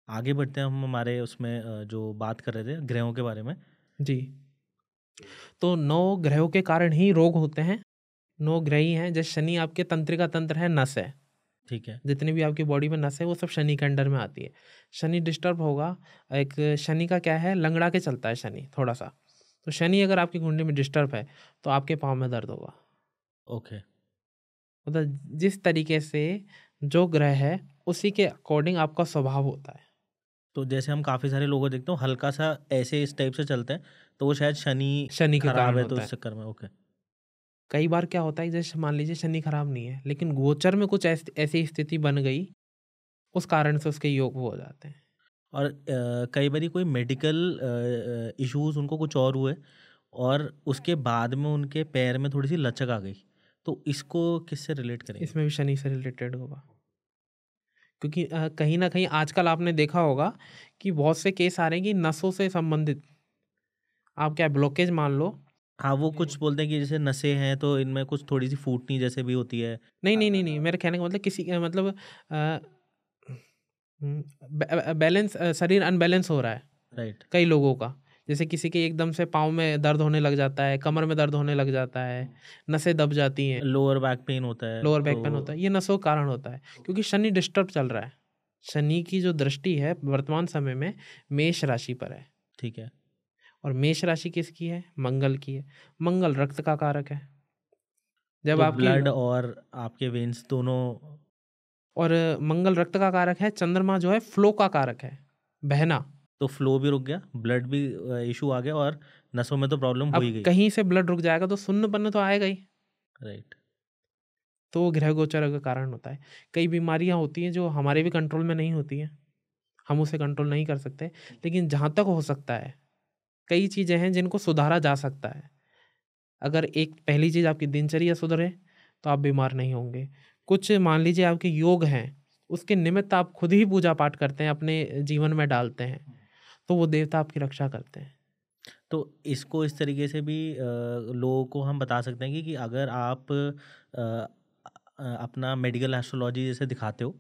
आगे बढ़ते हैं हम हमारे उसमें जो बात कर रहे थे ग्रहों के बारे में। जी। तो 9 ग्रहों के कारण ही रोग होते हैं। 9 ग्रह ही हैं। जैसे शनि आपके तंत्रिका तंत्र है, नस है। ठीक है। जितनी भी आपकी बॉडी में नस है वो सब शनि के अंडर में आती है। शनि डिस्टर्ब होगा, एक शनि का क्या है, लंगड़ा के चलता है शनि थोड़ा सा। तो शनि अगर आपकी कुंडली में डिस्टर्ब है तो आपके पाँव में दर्द होगा। ओके। मतलब जिस तरीके से जो ग्रह है उसी के अकॉर्डिंग आपका स्वभाव होता है। तो जैसे हम काफ़ी सारे लोगों को देखते हो हल्का सा ऐसे इस टाइप से चलते हैं, तो वो शायद शनि शनि के खराब कारण है, तो होता इस है। चक्कर में। ओके। कई बार क्या होता है, जैसे मान लीजिए शनि खराब नहीं है लेकिन गोचर में कुछ ऐसी स्थिति बन गई, उस कारण से उसके योग वो हो जाते हैं। और कई बारी कोई मेडिकल इश्यूज उनको कुछ और हुए और उसके बाद में उनके पैर में थोड़ी सी लचक आ गई, तो इसको किससे रिलेट करेंगे? इसमें भी शनि से रिलेटेड होगा। क्योंकि कहीं ना कहीं आजकल आपने देखा होगा कि बहुत से केस आ रहे हैं कि नसों से संबंधित। आप क्या ब्लॉकेज मान लो, हाँ, वो कुछ बोलते हैं कि जैसे नसें हैं तो इनमें कुछ थोड़ी सी फूटनी जैसे भी होती है। नहीं नहीं नहीं नहीं, मेरे कहने का मतलब किसी मतलब बैलेंस, शरीर अनबैलेंस हो रहा है राइट। कई लोगों का। जैसे किसी के एकदम से पाँव में दर्द होने लग जाता है, कमर में दर्द होने लग जाता है, नसें दब जाती हैं, लोअर बैक पेन होता है लोअर तो। बैक पेन होता है। ये नसों के कारण होता है क्योंकि शनि डिस्टर्ब चल रहा है। शनि की जो दृष्टि है वर्तमान समय में मेष राशि पर है, ठीक है। और मेष राशि किसकी है? मंगल की है। मंगल रक्त का कारक है। जब तो आपकी ब्लड और आपके वेन्स दोनों। और मंगल रक्त का कारक है, चंद्रमा जो है फ्लो का कारक है, बहना। तो फ्लो भी रुक गया, ब्लड भी इशू आ गया, और नसों में तो प्रॉब्लम हो अब ही गई। कहीं से ब्लड रुक जाएगा तो शून्यपन तो आएगा ही। राइट। तो वो ग्रह गोचर का कारण होता है। कई बीमारियां होती हैं जो हमारे भी कंट्रोल में नहीं होती हैं, हम उसे कंट्रोल नहीं कर सकते, लेकिन जहाँ तक हो सकता है कई चीज़ें हैं जिनको सुधारा जा सकता है। अगर एक पहली चीज़ आपकी दिनचर्या सुधरे तो आप बीमार नहीं होंगे। कुछ मान लीजिए आपके योग हैं, उसके निमित्त आप खुद ही पूजा पाठ करते हैं, अपने जीवन में डालते हैं, तो वो देवता आपकी रक्षा करते हैं। तो इसको इस तरीके से भी लोगों को हम बता सकते हैं कि अगर आप अपना मेडिकल एस्ट्रोलॉजी जैसे दिखाते हो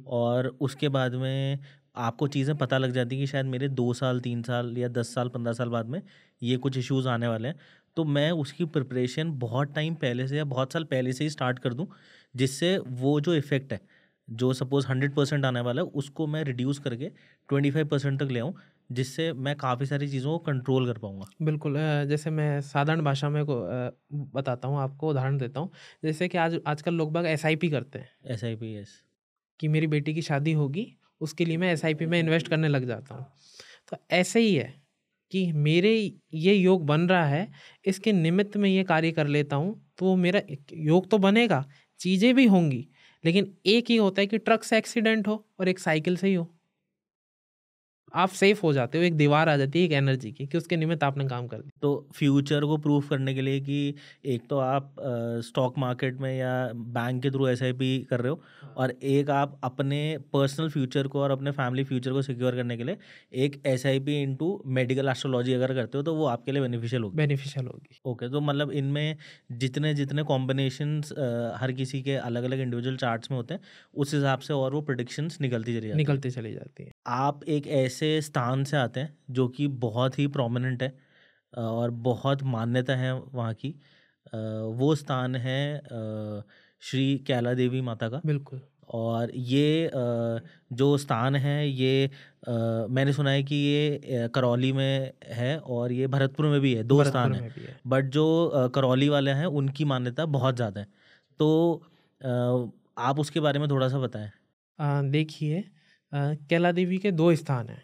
और उसके बाद में आपको चीज़ें पता लग जाती कि शायद मेरे 2 साल 3 साल या 10 साल 15 साल बाद में ये कुछ इश्यूज आने वाले हैं, तो मैं उसकी प्रिपरेशन बहुत टाइम पहले से या बहुत साल पहले से ही स्टार्ट कर दूं, जिससे वो जो इफ़ेक्ट है, जो सपोज़ 100% आने वाला है, उसको मैं रिड्यूस करके 25% तक ले आऊँ, जिससे मैं काफ़ी सारी चीज़ों को कंट्रोल कर पाऊँगा। बिल्कुल, जैसे मैं साधारण भाषा में बताता हूँ आपको, उदाहरण देता हूँ। जैसे कि आजकल लोग बाग एसआईपी करते हैं SIPS। कि मेरी बेटी की शादी होगी, उसके लिए मैं एसआईपी में इन्वेस्ट करने लग जाता हूँ। तो ऐसे ही है कि मेरे ये योग बन रहा है, इसके निमित्त मैं ये कार्य कर लेता हूँ, तो वो मेरा योग तो बनेगा, चीज़ें भी होंगी, लेकिन एक ही होता है कि ट्रक से एक्सीडेंट हो और एक साइकिल से ही हो। आप सेफ हो जाते हो, एक दीवार आ जाती है एक एनर्जी की कि उसके निमित्त आपने काम कर दिया। तो फ्यूचर को प्रूफ करने के लिए कि एक तो आप स्टॉक मार्केट में या बैंक के थ्रू SIP कर रहे हो, और एक आप अपने पर्सनल फ्यूचर को और अपने फैमिली फ्यूचर को सिक्योर करने के लिए एक SIP इनटू मेडिकल एस्ट्रोलॉजी अगर करते हो, तो वो आपके लिए बेनिफिशियल होगी। बेनिफिशियल होगी। ओके, तो मतलब इनमें जितने जितने कॉम्बिनेशंस हर किसी के अलग अलग इंडिविजुअल चार्ट्स में होते हैं, उस हिसाब से और वो प्रिडिक्शंस निकलती चली जाती है। निकलती चली जाती है। आप एक ऐसे स्थान से आते हैं जो कि बहुत ही प्रोमिनेंट है, और बहुत मान्यता है वहाँ की। वो स्थान है श्री कैला देवी माता का। बिल्कुल। और ये जो स्थान है ये मैंने सुना है कि ये करौली में है और ये भरतपुर में भी है, 2 भरतपुर स्थान हैं। में भी है। बट जो करौली वाले हैं उनकी मान्यता बहुत ज़्यादा है। तो आप उसके बारे में थोड़ा सा बताएं। देखिए, कैला देवी के 2 स्थान हैं,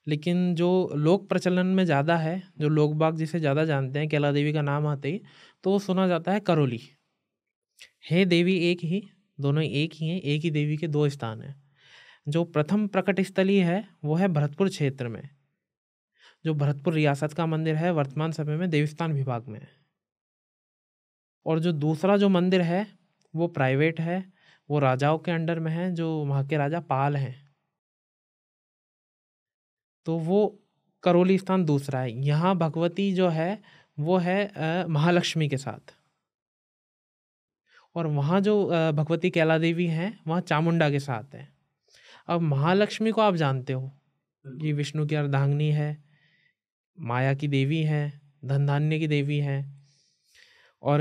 लेकिन जो लोक प्रचलन में ज़्यादा है, जो लोग बाग जिसे ज़्यादा जानते हैं कैला देवी का नाम आते ही, तो वो सुना जाता है करौली। है देवी एक ही, दोनों एक ही हैं, एक ही देवी के 2 स्थान हैं। जो प्रथम प्रकट स्थली है, वो है भरतपुर क्षेत्र में, जो भरतपुर रियासत का मंदिर है, वर्तमान समय में देवस्थान विभाग में है। और जो दूसरा जो मंदिर है, वो प्राइवेट है, वो राजाओं के अंडर में है, जो वहाँ के राजा पाल हैं। तो वो करौली स्थान दूसरा है। यहाँ भगवती जो है वो है महालक्ष्मी के साथ, और वहाँ जो भगवती कैला देवी हैं वहाँ चामुंडा के साथ है। अब महालक्ष्मी को आप जानते हो, ये विष्णु की अर्धांगिनी है, माया की देवी है, धन धान्य की देवी है। और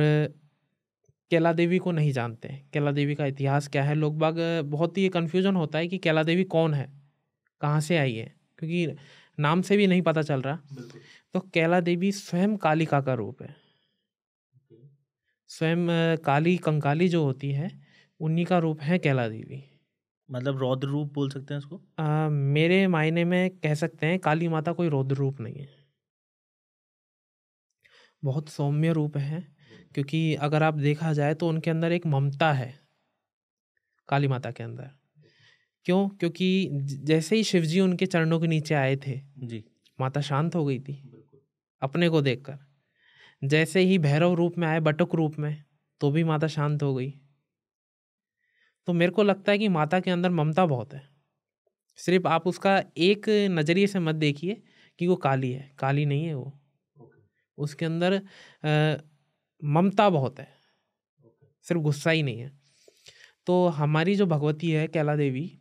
कैला देवी को नहीं जानते। कैला देवी का इतिहास क्या है, लोग बाग बहुत ही कन्फ्यूजन होता है कि कैला देवी कौन है, कहाँ से आई है, क्योंकि नाम से भी नहीं पता चल रहा। तो कैला देवी स्वयं कालिका का रूप है। स्वयं काली कंकाली जो होती है, उन्हीं का रूप है कैला देवी। मतलब रौद्र रूप बोल सकते हैं इसको। मेरे मायने में कह सकते हैं काली माता कोई रौद्र रूप नहीं है, बहुत सौम्य रूप है। क्योंकि अगर आप देखा जाए तो उनके अंदर एक ममता है, काली माता के अंदर। क्यों? क्योंकि जैसे ही शिव जी उनके चरणों के नीचे आए थे, जी। माता शांत हो गई थी अपने को देखकर। जैसे ही भैरव रूप में आए, बटुक रूप में, तो भी माता शांत हो गई। तो मेरे को लगता है कि माता के अंदर ममता बहुत है। सिर्फ आप उसका एक नज़रिए से मत देखिए कि वो काली है, काली नहीं है वो। उसके अंदर ममता बहुत है, सिर्फ गुस्सा ही नहीं है। तो हमारी जो भगवती है कैला देवी,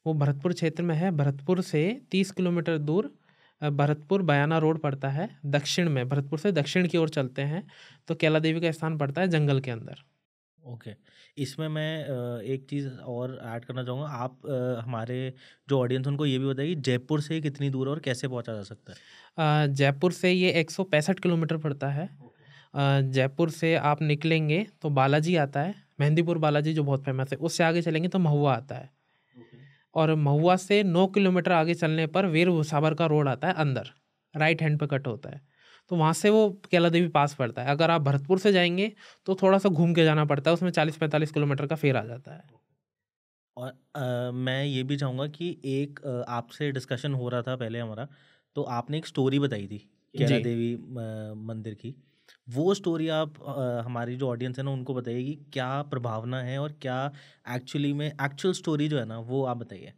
वो भरतपुर क्षेत्र में है। भरतपुर से 30 किलोमीटर दूर भरतपुर बयाना रोड पड़ता है दक्षिण में। भरतपुर से दक्षिण की ओर चलते हैं तो कैला देवी का स्थान पड़ता है जंगल के अंदर। ओके। इसमें मैं एक चीज़ और ऐड करना चाहूँगा। आप हमारे जो ऑडियंस उनको ये भी बताइए जयपुर से कितनी दूर है और कैसे पहुँचा जा सकता है? जयपुर से ये 165 किलोमीटर पड़ता है। जयपुर से आप निकलेंगे तो बालाजी आता है, मेहंदीपुर बालाजी जो बहुत फेमस है। उससे आगे चलेंगे तो महुआ आता है, और महुआ से 9 किलोमीटर आगे चलने पर वीर भूसावर का रोड आता है अंदर, राइट हैंड पे कट होता है। तो वहाँ से वो कैला देवी पास पड़ता है। अगर आप भरतपुर से जाएंगे तो थोड़ा सा घूम के जाना पड़ता है, उसमें 40-45 किलोमीटर का फेर आ जाता है। और मैं ये भी चाहूँगा कि एक आपसे डिस्कशन हो रहा था पहले हमारा, तो आपने एक स्टोरी बताई थी कैला जी। देवी मंदिर की। वो स्टोरी आप हमारी जो ऑडियंस है ना उनको बताइए कि क्या प्रभावना है और क्या एक्चुअली में एक्चुअल स्टोरी जो है ना वो आप बताइए।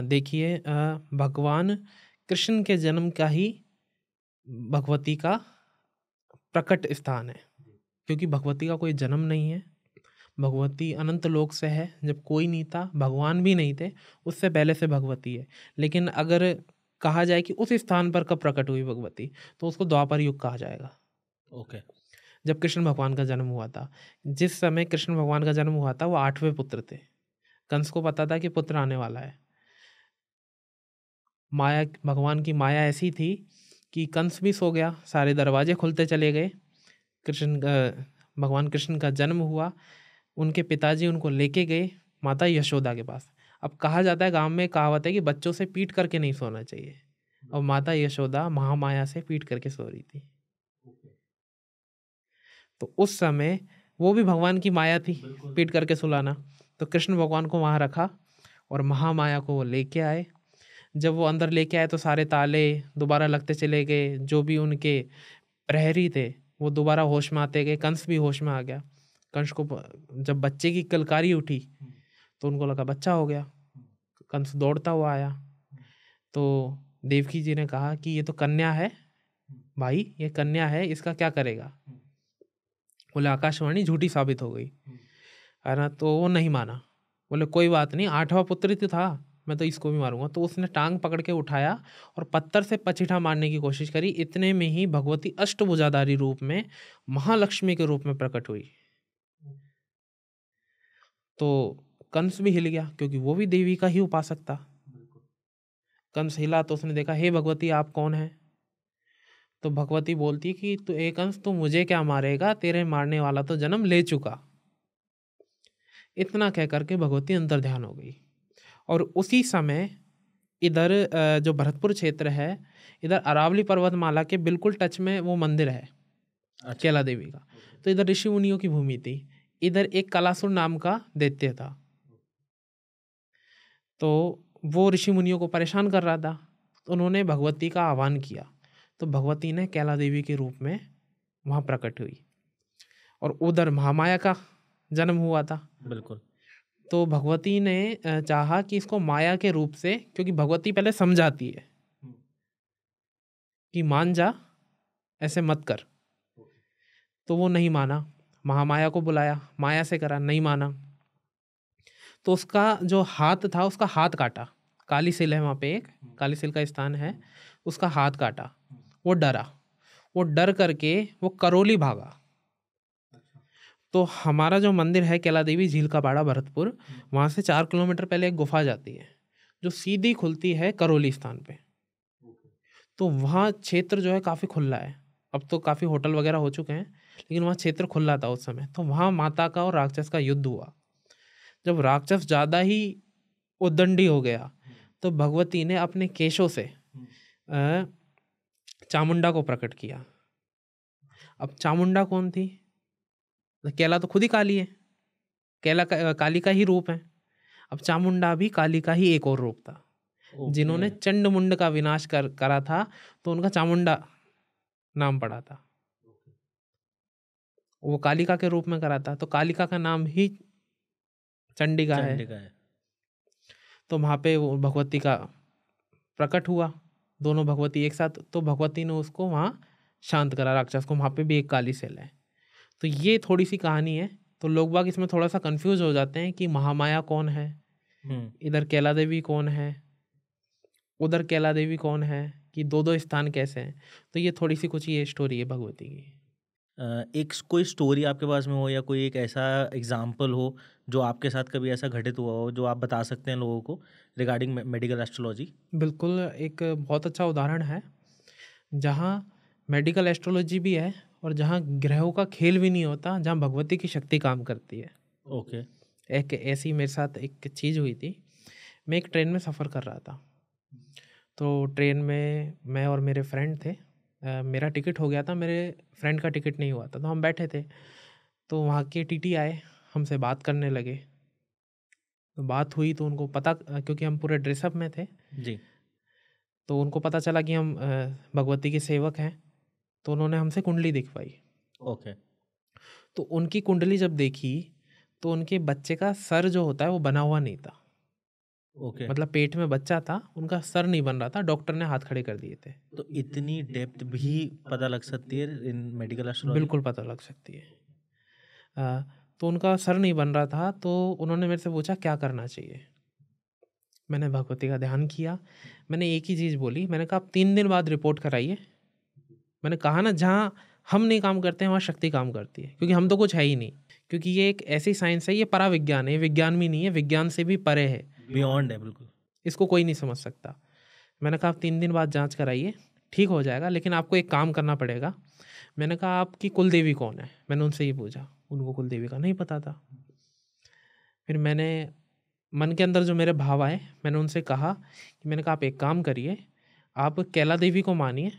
देखिए, भगवान कृष्ण के जन्म का ही भगवती का प्रकट स्थान है, क्योंकि भगवती का कोई जन्म नहीं है। भगवती अनंत लोक से है, जब कोई नहीं था, भगवान भी नहीं थे, उससे पहले से भगवती है। लेकिन अगर कहा जाए कि उस स्थान पर कब प्रकट हुई भगवती, तो उसको द्वापर युग कहा जाएगा, ओके। जब कृष्ण भगवान का जन्म हुआ था। जिस समय कृष्ण भगवान का जन्म हुआ था वो 8वें पुत्र थे। कंस को पता था कि पुत्र आने वाला है। माया, भगवान की माया ऐसी थी कि कंस भी सो गया, सारे दरवाजे खुलते चले गए। भगवान कृष्ण का जन्म हुआ, उनके पिताजी उनको लेके गए माता यशोदा के पास। अब कहा जाता है, गांव में कहावत है कि बच्चों से पीट करके नहीं सोना चाहिए, और माता यशोदा महामाया से पीट करके सो रही थी। तो उस समय वो भी भगवान की माया थी, पीट करके सुलाना। तो कृष्ण भगवान को वहाँ रखा और महामाया को वो लेके आए। जब वो अंदर लेके आए तो सारे ताले दोबारा लगते चले गए। जो भी उनके प्रहरी थे वो दोबारा होश में आते गए। कंस भी होश में आ गया। कंस को जब बच्चे की किलकारी उठी तो उनको लगा बच्चा हो गया। कंस दौड़ता हुआ आया तो देवकी जी ने कहा कि ये तो कन्या है भाई, ये कन्या है, इसका क्या करेगा। बोले आकाशवाणी झूठी साबित हो गई, है ना। तो वो नहीं माना, बोले कोई बात नहीं, 8वां पुत्र ही तो था, मैं तो इसको भी मारूंगा। तो उसने टांग पकड़ के उठाया और पत्थर से पचीठा मारने की कोशिश करी। इतने में ही भगवती अष्टभुजाधारी रूप में महालक्ष्मी के रूप में प्रकट हुई। तो कंस भी हिल गया, क्योंकि वो भी देवी का ही उपासक था। कंस हिला तो उसने देखा, हे भगवती आप कौन है। तो भगवती बोलती कि तू एक कंस, तू मुझे क्या मारेगा, तेरे मारने वाला तो जन्म ले चुका। इतना कह करके भगवती अंतर ध्यान हो गई। और उसी समय इधर जो भरतपुर क्षेत्र है, इधर अरावली पर्वतमाला के बिल्कुल टच में वो मंदिर है कैला देवी का। तो इधर ऋषि मुनियों की भूमि थी। इधर एक कलासुर नाम का दैत्य था, तो वो ऋषि मुनियों को परेशान कर रहा था। तो उन्होंने भगवती का आह्वान किया, तो भगवती ने कैला देवी के रूप में वहाँ प्रकट हुई, और उधर महामाया का जन्म हुआ था। बिल्कुल। तो भगवती ने चाहा कि इसको माया के रूप से, क्योंकि भगवती पहले समझाती है कि मान जा, ऐसे मत कर। तो वो नहीं माना, महामाया को बुलाया, माया से करा, नहीं माना। तो उसका जो हाथ था, उसका हाथ काटा। काली सिल है वहाँ पे, एक काली सिल का स्थान है, उसका हाथ काटा। वो डरा, वो डर करके वो करौली भागा। तो हमारा जो मंदिर है कैला देवी झील का बाड़ा भरतपुर, वहाँ से 4 किलोमीटर पहले एक गुफा जाती है जो सीधी खुलती है करौली स्थान पे। तो वहाँ क्षेत्र जो है काफ़ी खुला है। अब तो काफ़ी होटल वगैरह हो चुके हैं, लेकिन वहाँ क्षेत्र खुला था उस समय। तो वहाँ माता का और राक्षस का युद्ध हुआ। जब राक्षस ज़्यादा ही उद्दंडी हो गया तो भगवती ने अपने केशों से चामुंडा को प्रकट किया। अब चामुंडा कौन थी? कैला तो खुद ही काली है, कैला काली का ही रूप है। अब चामुंडा भी काली का ही एक और रूप था। जिन्होंने चंड मुंड का विनाश करा था, तो उनका चामुंडा नाम पड़ा था। वो कालिका के रूप में करा था, तो कालिका का नाम ही चंडिका है। तो वहाँ पे वो भगवती का प्रकट हुआ, दोनों भगवती एक साथ। तो भगवती ने उसको वहाँ शांत करा राक्षस को, वहाँ पे भी एक काली सेल है। तो ये थोड़ी सी कहानी है। तो लोग बाग इसमें थोड़ा सा कंफ्यूज हो जाते हैं कि महामाया कौन है, इधर कैला देवी कौन है, उधर कैला देवी कौन है, कि दो दो स्थान कैसे हैं। तो ये थोड़ी सी कुछ ये स्टोरी है भगवती की। एक कोई स्टोरी आपके पास में हो या कोई एक ऐसा एग्जाम्पल हो जो आपके साथ कभी ऐसा घटित हुआ हो जो आप बता सकते हैं लोगों को रिगार्डिंग मेडिकल एस्ट्रोलॉजी? बिल्कुल, एक बहुत अच्छा उदाहरण है जहाँ मेडिकल एस्ट्रोलॉजी भी है और जहाँ ग्रहों का खेल भी नहीं होता, जहाँ भगवती की शक्ति काम करती है। ओके। एक ऐसी मेरे साथ एक चीज़ हुई थी। मैं एक ट्रेन में सफ़र कर रहा था। तो ट्रेन में मैं और मेरे फ्रेंड थे। मेरा टिकट हो गया था, मेरे फ्रेंड का टिकट नहीं हुआ था, तो हम बैठे थे। तो वहाँ के टीटी आए, हमसे बात करने लगे। तो बात हुई तो उनको पता, क्योंकि हम पूरे ड्रेसअप में थे, जी। तो उनको पता चला कि हम भगवती के सेवक हैं। तो उन्होंने हमसे कुंडली दिखवाई। ओके। तो उनकी कुंडली जब देखी तो उनके बच्चे का सर जो होता है वो बना हुआ नहीं था। ओके। मतलब पेट में बच्चा था, उनका सर नहीं बन रहा था, डॉक्टर ने हाथ खड़े कर दिए थे। तो इतनी डेप्थ भी पता लग सकती है इन मेडिकल एस्ट्रोलॉजी? बिल्कुल पता लग सकती है। तो उनका सर नहीं बन रहा था, तो उन्होंने मेरे से पूछा क्या करना चाहिए। मैंने भगवती का ध्यान किया। मैंने एक ही चीज़ बोली, मैंने कहा आप 3 दिन बाद रिपोर्ट कराइए। मैंने कहा ना, जहाँ हम नहीं काम करते हैं वहाँ शक्ति काम करती है, क्योंकि हम तो कुछ है ही नहीं। क्योंकि ये एक ऐसी साइंस है, ये पराविज्ञान है, ये विज्ञान भी नहीं है, विज्ञान से भी परे है, बियॉन्ड है बिल्कुल। इसको कोई नहीं समझ सकता। मैंने कहा आप 3 दिन बाद जांच कराइए, ठीक हो जाएगा, लेकिन आपको एक काम करना पड़ेगा। मैंने कहा आपकी कुल देवी कौन है, मैंने उनसे ये पूछा। उनको कुल देवी का नहीं पता था। फिर मैंने मन के अंदर जो मेरे भाव आए, मैंने उनसे कहा कि मैंने कहा आप एक काम करिए, आप कैला देवी को मानिए,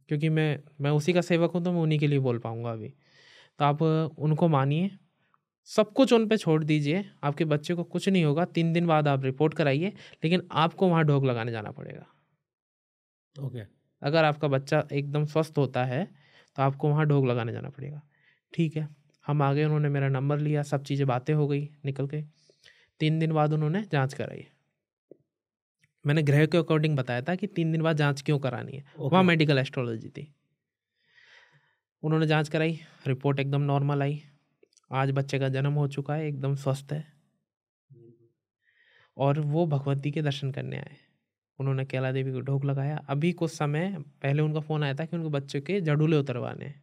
क्योंकि मैं उसी का सेवक हूँ, तो मैं उन्हीं के लिए बोल पाऊँगा अभी। तो आप उनको मानिए, सब कुछ उन पे छोड़ दीजिए, आपके बच्चे को कुछ नहीं होगा। 3 दिन बाद आप रिपोर्ट कराइए, लेकिन आपको वहाँ ढोक लगाने जाना पड़ेगा। ओके। अगर आपका बच्चा एकदम स्वस्थ होता है तो आपको वहाँ ढोक लगाने जाना पड़ेगा। ठीक है, हम आ गए, उन्होंने मेरा नंबर लिया, सब चीज़ें बातें हो गई, निकल गए। 3 दिन बाद उन्होंने जांच कराई। मैंने ग्रह के अकॉर्डिंग बताया था कि 3 दिन बाद जांच क्यों करानी है, वहाँ मेडिकल एस्ट्रोलॉजी थी। उन्होंने जांच कराई, रिपोर्ट एकदम नॉर्मल आई। आज बच्चे का जन्म हो चुका है, एकदम स्वस्थ है। और वो भगवती के दर्शन करने आए। उन्होंने कैला देवी को ढोक लगाया। अभी कुछ समय पहले उनका फ़ोन आया था कि उनके बच्चे के जड़ूले उतरवाने हैं,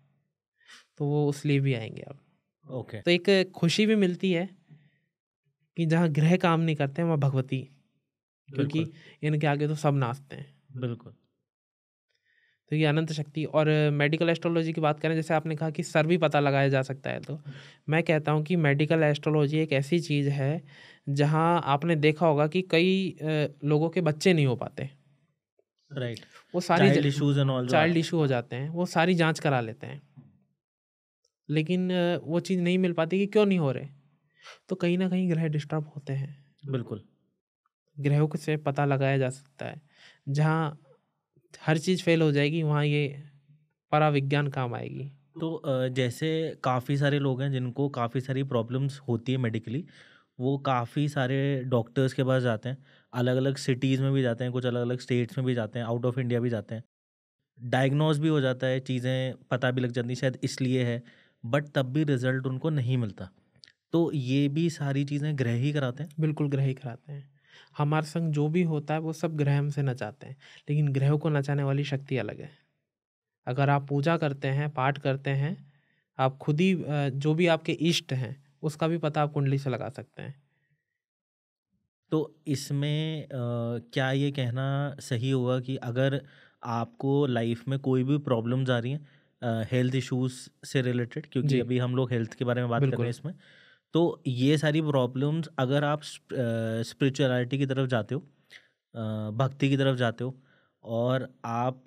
तो वो उस लिए भी आएंगे अब। ओके। तो एक खुशी भी मिलती है कि जहाँ ग्रह काम नहीं करते हैं वहाँ भगवती, क्योंकि इनके आगे तो सब नाचते हैं। बिल्कुल। तो ये अनंत शक्ति। और मेडिकल एस्ट्रोलॉजी की बात करें, जैसे आपने कहा कि सर भी पता लगाया जा सकता है, तो मैं कहता हूँ कि मेडिकल एस्ट्रोलॉजी एक ऐसी चीज़ है जहाँ आपने देखा होगा कि कई लोगों के बच्चे नहीं हो पाते। राइट। वो सारी child issues and all, child issue हो जाते हैं, वो सारी जांच करा लेते हैं, लेकिन वो चीज़ नहीं मिल पाती कि क्यों नहीं हो रहे। तो कहीं ना कहीं ग्रह डिस्टर्ब होते हैं। बिल्कुल। ग्रहों से पता लगाया जा सकता है। जहाँ हर चीज़ फेल हो जाएगी, वहाँ ये पराविज्ञान काम आएगी। तो जैसे काफ़ी सारे लोग हैं जिनको काफ़ी सारी प्रॉब्लम्स होती है मेडिकली, वो काफ़ी सारे डॉक्टर्स के पास जाते हैं, अलग अलग सिटीज़ में भी जाते हैं, कुछ अलग अलग स्टेट्स में भी जाते हैं, आउट ऑफ इंडिया भी जाते हैं, डायग्नोज भी हो जाता है, चीज़ें पता भी लग जाती हैं शायद इसलिए है, बट तब भी रिजल्ट उनको नहीं मिलता। तो ये भी सारी चीज़ें ग्रह ही कराते हैं? बिल्कुल ग्रह ही कराते हैं। हमारे संग जो भी होता है वो सब ग्रह हमसे नचाते हैं, लेकिन ग्रहों को नचाने वाली शक्ति अलग है। अगर आप पूजा करते हैं, पाठ करते हैं, आप खुद ही जो भी आपके इष्ट हैं उसका भी पता आप कुंडली से लगा सकते हैं। तो इसमें क्या ये कहना सही होगा कि अगर आपको लाइफ में कोई भी प्रॉब्लम्स आ रही हैं हेल्थ इश्यूज से रिलेटेड, क्योंकि जी अभी हम लोग हेल्थ के बारे में बात कर रहे हैं बिल्कुल। इसमें, तो ये सारी प्रॉब्लम्स अगर आप स्पिरिचुअलिटी की तरफ जाते हो, भक्ति की तरफ जाते हो, और आप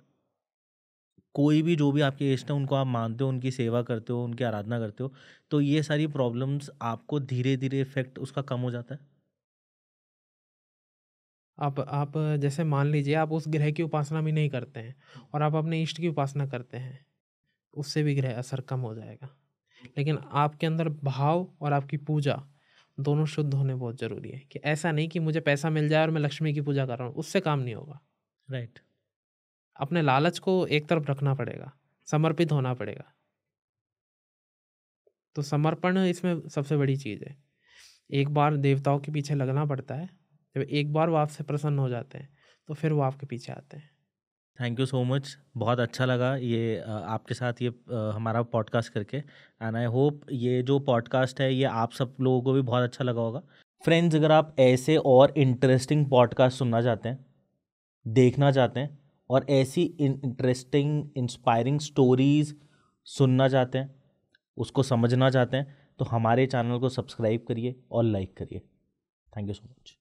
कोई भी जो भी आपके इष्ट हैं उनको आप मानते हो, उनकी सेवा करते हो, उनकी आराधना करते हो, तो ये सारी प्रॉब्लम्स आपको धीरे धीरे इफेक्ट उसका कम हो जाता है? आप जैसे मान लीजिए आप उस ग्रह की उपासना भी नहीं करते हैं और आप अपने इष्ट की उपासना करते हैं, उससे भी ग्रह असर कम हो जाएगा। लेकिन आपके अंदर भाव और आपकी पूजा दोनों शुद्ध होने बहुत ज़रूरी है। कि ऐसा नहीं कि मुझे पैसा मिल जाए और मैं लक्ष्मी की पूजा कर रहा हूँ, उससे काम नहीं होगा। राइट। अपने लालच को एक तरफ रखना पड़ेगा, समर्पित होना पड़ेगा। तो समर्पण इसमें सबसे बड़ी चीज़ है। एक बार देवताओं के पीछे लगना पड़ता है, जब एक बार वो आपसे प्रसन्न हो जाते हैं तो फिर वो आपके पीछे आते हैं। थैंक यू सो मच, बहुत अच्छा लगा ये आपके साथ ये हमारा पॉडकास्ट करके। एंड आई होप ये जो पॉडकास्ट है ये आप सब लोगों को भी बहुत अच्छा लगा होगा। फ्रेंड्स, अगर आप ऐसे और इंटरेस्टिंग पॉडकास्ट सुनना चाहते हैं, देखना चाहते हैं, और ऐसी इंटरेस्टिंग इंस्पायरिंग स्टोरीज़ सुनना चाहते हैं, उसको समझना चाहते हैं, तो हमारे चैनल को सब्सक्राइब करिए और लाइक करिए। Thank you so much.